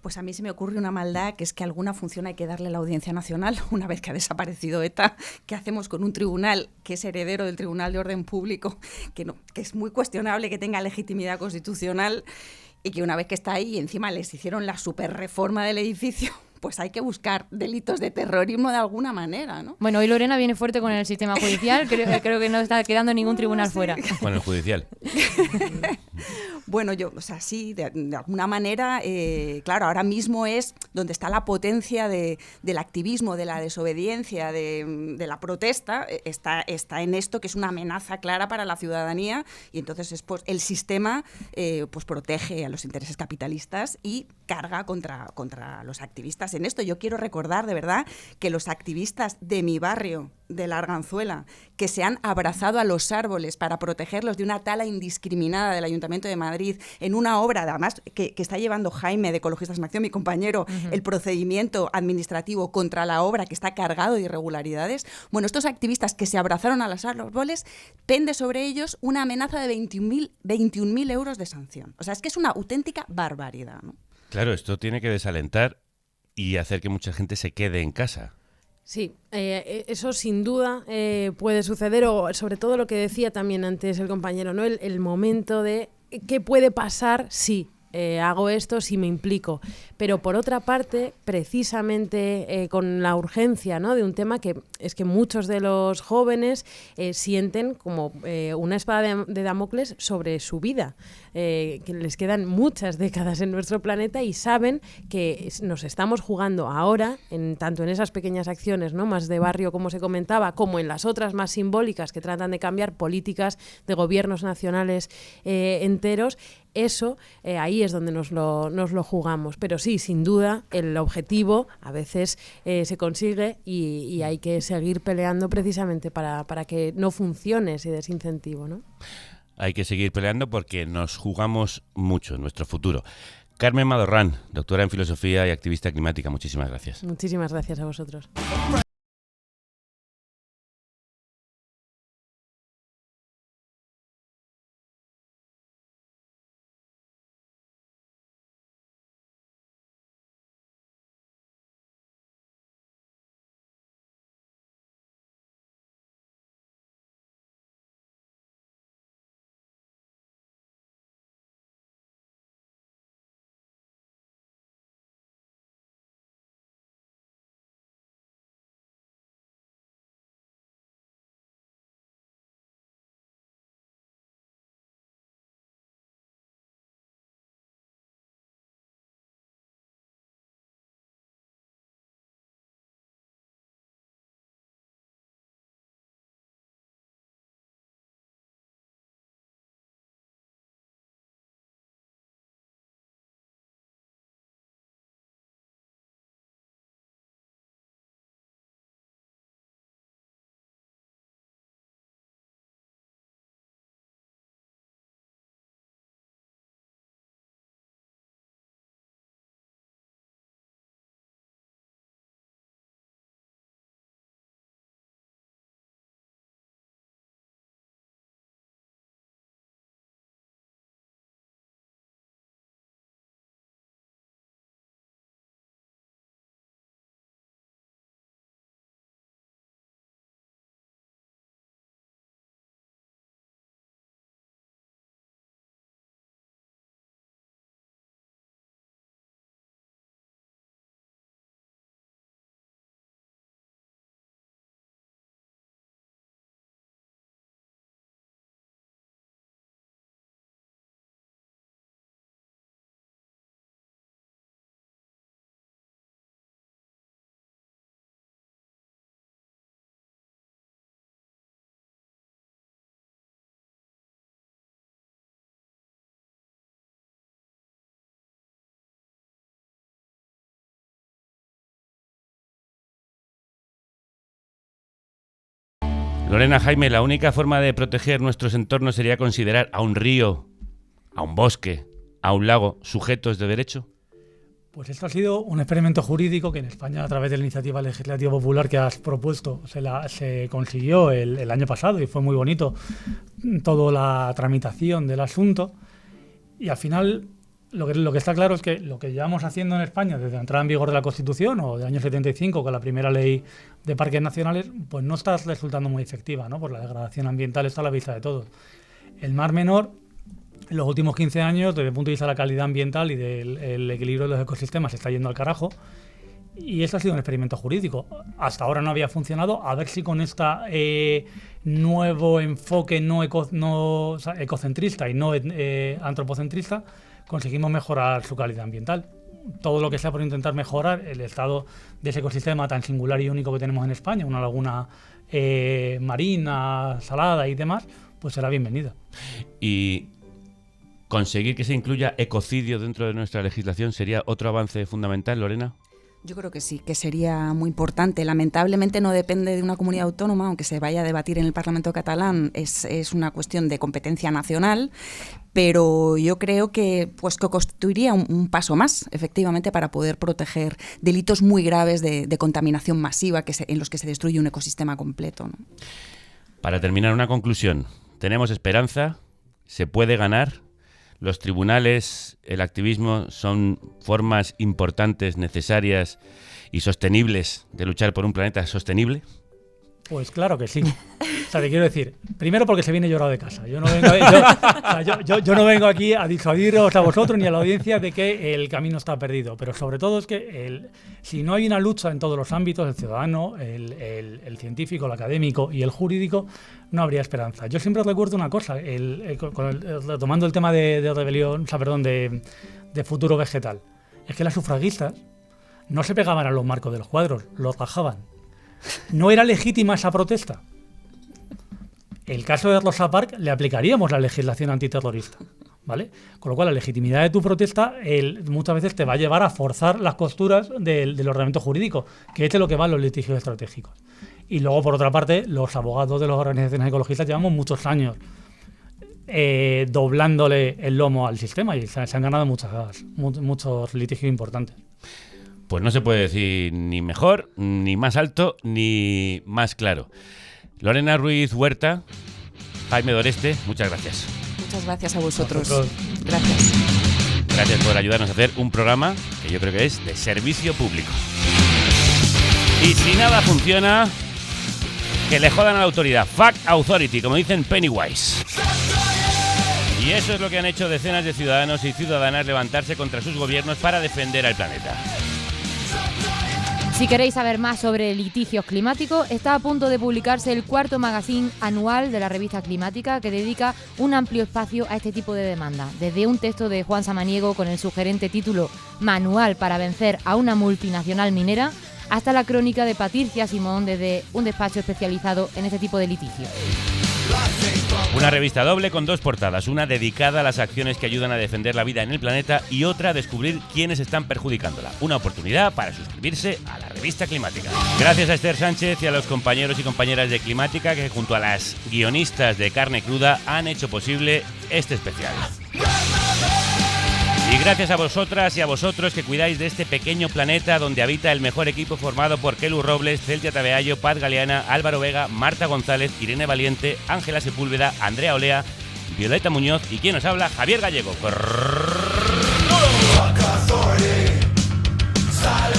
Pues a mí se me ocurre una maldad, que es que a alguna función hay que darle la Audiencia Nacional una vez que ha desaparecido ETA. ¿Qué hacemos con un tribunal que es heredero del Tribunal de Orden Público, que es muy cuestionable que tenga legitimidad constitucional y que una vez que está ahí, encima les hicieron la superreforma del edificio? Pues hay que buscar delitos de terrorismo de alguna manera, ¿no? Bueno, hoy Lorena viene fuerte con el sistema judicial, creo que no está quedando ningún tribunal fuera. Con el judicial. Bueno, sí, de alguna manera, claro, ahora mismo es donde está la potencia del activismo, de la desobediencia, de la protesta, está en esto, que es una amenaza clara para la ciudadanía, y entonces pues, el sistema pues protege a los intereses capitalistas y carga contra los activistas en esto. Yo quiero recordar, de verdad, que los activistas de mi barrio, de la Arganzuela, que se han abrazado a los árboles para protegerlos de una tala indiscriminada del Ayuntamiento de Madrid, en una obra, además, que está llevando Jaime de Ecologistas en Acción, mi compañero, el procedimiento administrativo contra la obra, que está cargado de irregularidades. Bueno, estos activistas que se abrazaron a los árboles, pende sobre ellos una amenaza de 21.000 euros de sanción. O sea, es que es una auténtica barbaridad, ¿no? Claro, esto tiene que desalentar y hacer que mucha gente se quede en casa. Sí, eso sin duda puede suceder, o sobre todo lo que decía también antes el compañero, ¿no? El momento de qué puede pasar si hago esto, si me implico. Pero por otra parte, precisamente con la urgencia, ¿no?, de un tema que es que muchos de los jóvenes sienten como una espada de Damocles sobre su vida, que les quedan muchas décadas en nuestro planeta y saben que nos estamos jugando ahora, tanto en esas pequeñas acciones, ¿no?, más de barrio, como se comentaba, como en las otras más simbólicas que tratan de cambiar políticas de gobiernos nacionales enteros. Eso, ahí es donde nos lo jugamos. Pero sí, sin duda, el objetivo a veces se consigue y hay que seguir peleando precisamente para que no funcione ese desincentivo, ¿no? Hay que seguir peleando porque nos jugamos mucho en nuestro futuro. Carmen Madorrán, doctora en filosofía y activista climática, muchísimas gracias. Muchísimas gracias a vosotros. Lorena, Jaime, la única forma de proteger nuestros entornos sería considerar a un río, a un bosque, a un lago sujetos de derecho. Pues esto ha sido un experimento jurídico que en España, a través de la iniciativa legislativa popular que has propuesto, se consiguió el año pasado y fue muy bonito toda la tramitación del asunto. Y al final lo que está claro es que lo que llevamos haciendo en España desde la entrada en vigor de la Constitución o del año 75 con la primera ley de parques nacionales, pues no está resultando muy efectiva, ¿no? Por la degradación ambiental está a la vista de todos. El Mar Menor, en los últimos 15 años, desde el punto de vista de la calidad ambiental y del equilibrio de los ecosistemas, se está yendo al carajo. Y esto ha sido un experimento jurídico. Hasta ahora no había funcionado. A ver si con este nuevo enfoque no ecocentrista y no antropocentrista conseguimos mejorar su calidad ambiental. Todo lo que sea por intentar mejorar el estado de ese ecosistema tan singular y único que tenemos en España, una laguna marina, salada y demás, pues será bienvenida. Y conseguir que se incluya ecocidio dentro de nuestra legislación sería otro avance fundamental, Lorena. Yo creo que sí, que sería muy importante. Lamentablemente no depende de una comunidad autónoma, aunque se vaya a debatir en el Parlamento catalán, es una cuestión de competencia nacional, pero yo creo que constituiría un paso más, efectivamente, para poder proteger delitos muy graves de contaminación masiva en los que se destruye un ecosistema completo, ¿no? Para terminar, una conclusión. ¿Tenemos esperanza? ¿Se puede ganar? ¿Los tribunales, el activismo son formas importantes, necesarias y sostenibles de luchar por un planeta sostenible? Pues claro que sí. O sea, te quiero decir, primero porque se viene llorado de casa. Yo no vengo aquí a disuadiros a vosotros ni a la audiencia de que el camino está perdido, pero sobre todo es que si no hay una lucha en todos los ámbitos, el ciudadano, el científico, el académico y el jurídico, no habría esperanza. Yo siempre recuerdo una cosa, tomando el tema de rebelión, de futuro vegetal, es que las sufragistas no se pegaban a los marcos de los cuadros, los rajaban. No era legítima esa protesta. El caso de Rosa Parks le aplicaríamos la legislación antiterrorista, ¿vale? Con lo cual la legitimidad de tu protesta muchas veces te va a llevar a forzar las costuras del ordenamiento jurídico, que es de lo que van los litigios estratégicos. Y luego, por otra parte, los abogados de las organizaciones ecologistas llevamos muchos años doblándole el lomo al sistema y se han ganado muchos litigios importantes. Pues no se puede decir ni mejor, ni más alto, ni más claro. Lorena Ruiz Huerta, Jaime Doreste, muchas gracias. Muchas gracias a vosotros. Gracias. Gracias por ayudarnos a hacer un programa que yo creo que es de servicio público. Y si nada funciona, que le jodan a la autoridad. Fuck authority, como dicen Pennywise. Y eso es lo que han hecho decenas de ciudadanos y ciudadanas levantarse contra sus gobiernos para defender al planeta. Si queréis saber más sobre litigios climáticos, está a punto de publicarse el 4º magazine anual de la revista Climática, que dedica un amplio espacio a este tipo de demanda. Desde un texto de Juan Samaniego con el sugerente título Manual para vencer a una multinacional minera, hasta la crónica de Patricia Simón desde un despacho especializado en este tipo de litigios. Una revista doble con 2 portadas, una dedicada a las acciones que ayudan a defender la vida en el planeta y otra a descubrir quiénes están perjudicándola. Una oportunidad para suscribirse a la revista Climática. Gracias a Esther Sánchez y a los compañeros y compañeras de Climática que junto a las guionistas de Carne Cruda han hecho posible este especial. Y gracias a vosotras y a vosotros que cuidáis de este pequeño planeta donde habita el mejor equipo formado por Kelu Robles, Celtia Tabeayo, Paz Galeana, Álvaro Vega, Marta González, Irene Valiente, Ángela Sepúlveda, Andrea Olea, Violeta Muñoz y quien nos habla, Javier Gallego.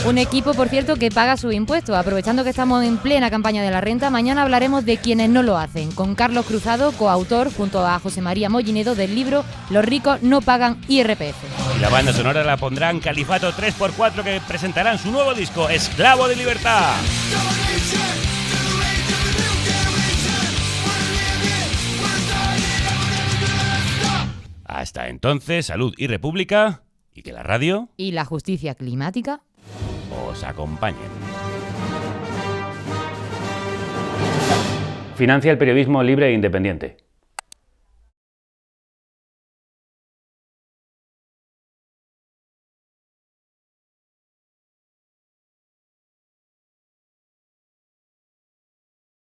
Un equipo, por cierto, que paga sus impuestos. Aprovechando que estamos en plena campaña de la renta, mañana hablaremos de quienes no lo hacen, con Carlos Cruzado, coautor, junto a José María Mollinedo, del libro Los ricos no pagan IRPF. Y la banda sonora la pondrán Califato 3x4, que presentarán su nuevo disco, Esclavo de Libertad. Hasta entonces, salud y república, y que la radio y la justicia climática os acompañen. Financia el periodismo libre e independiente.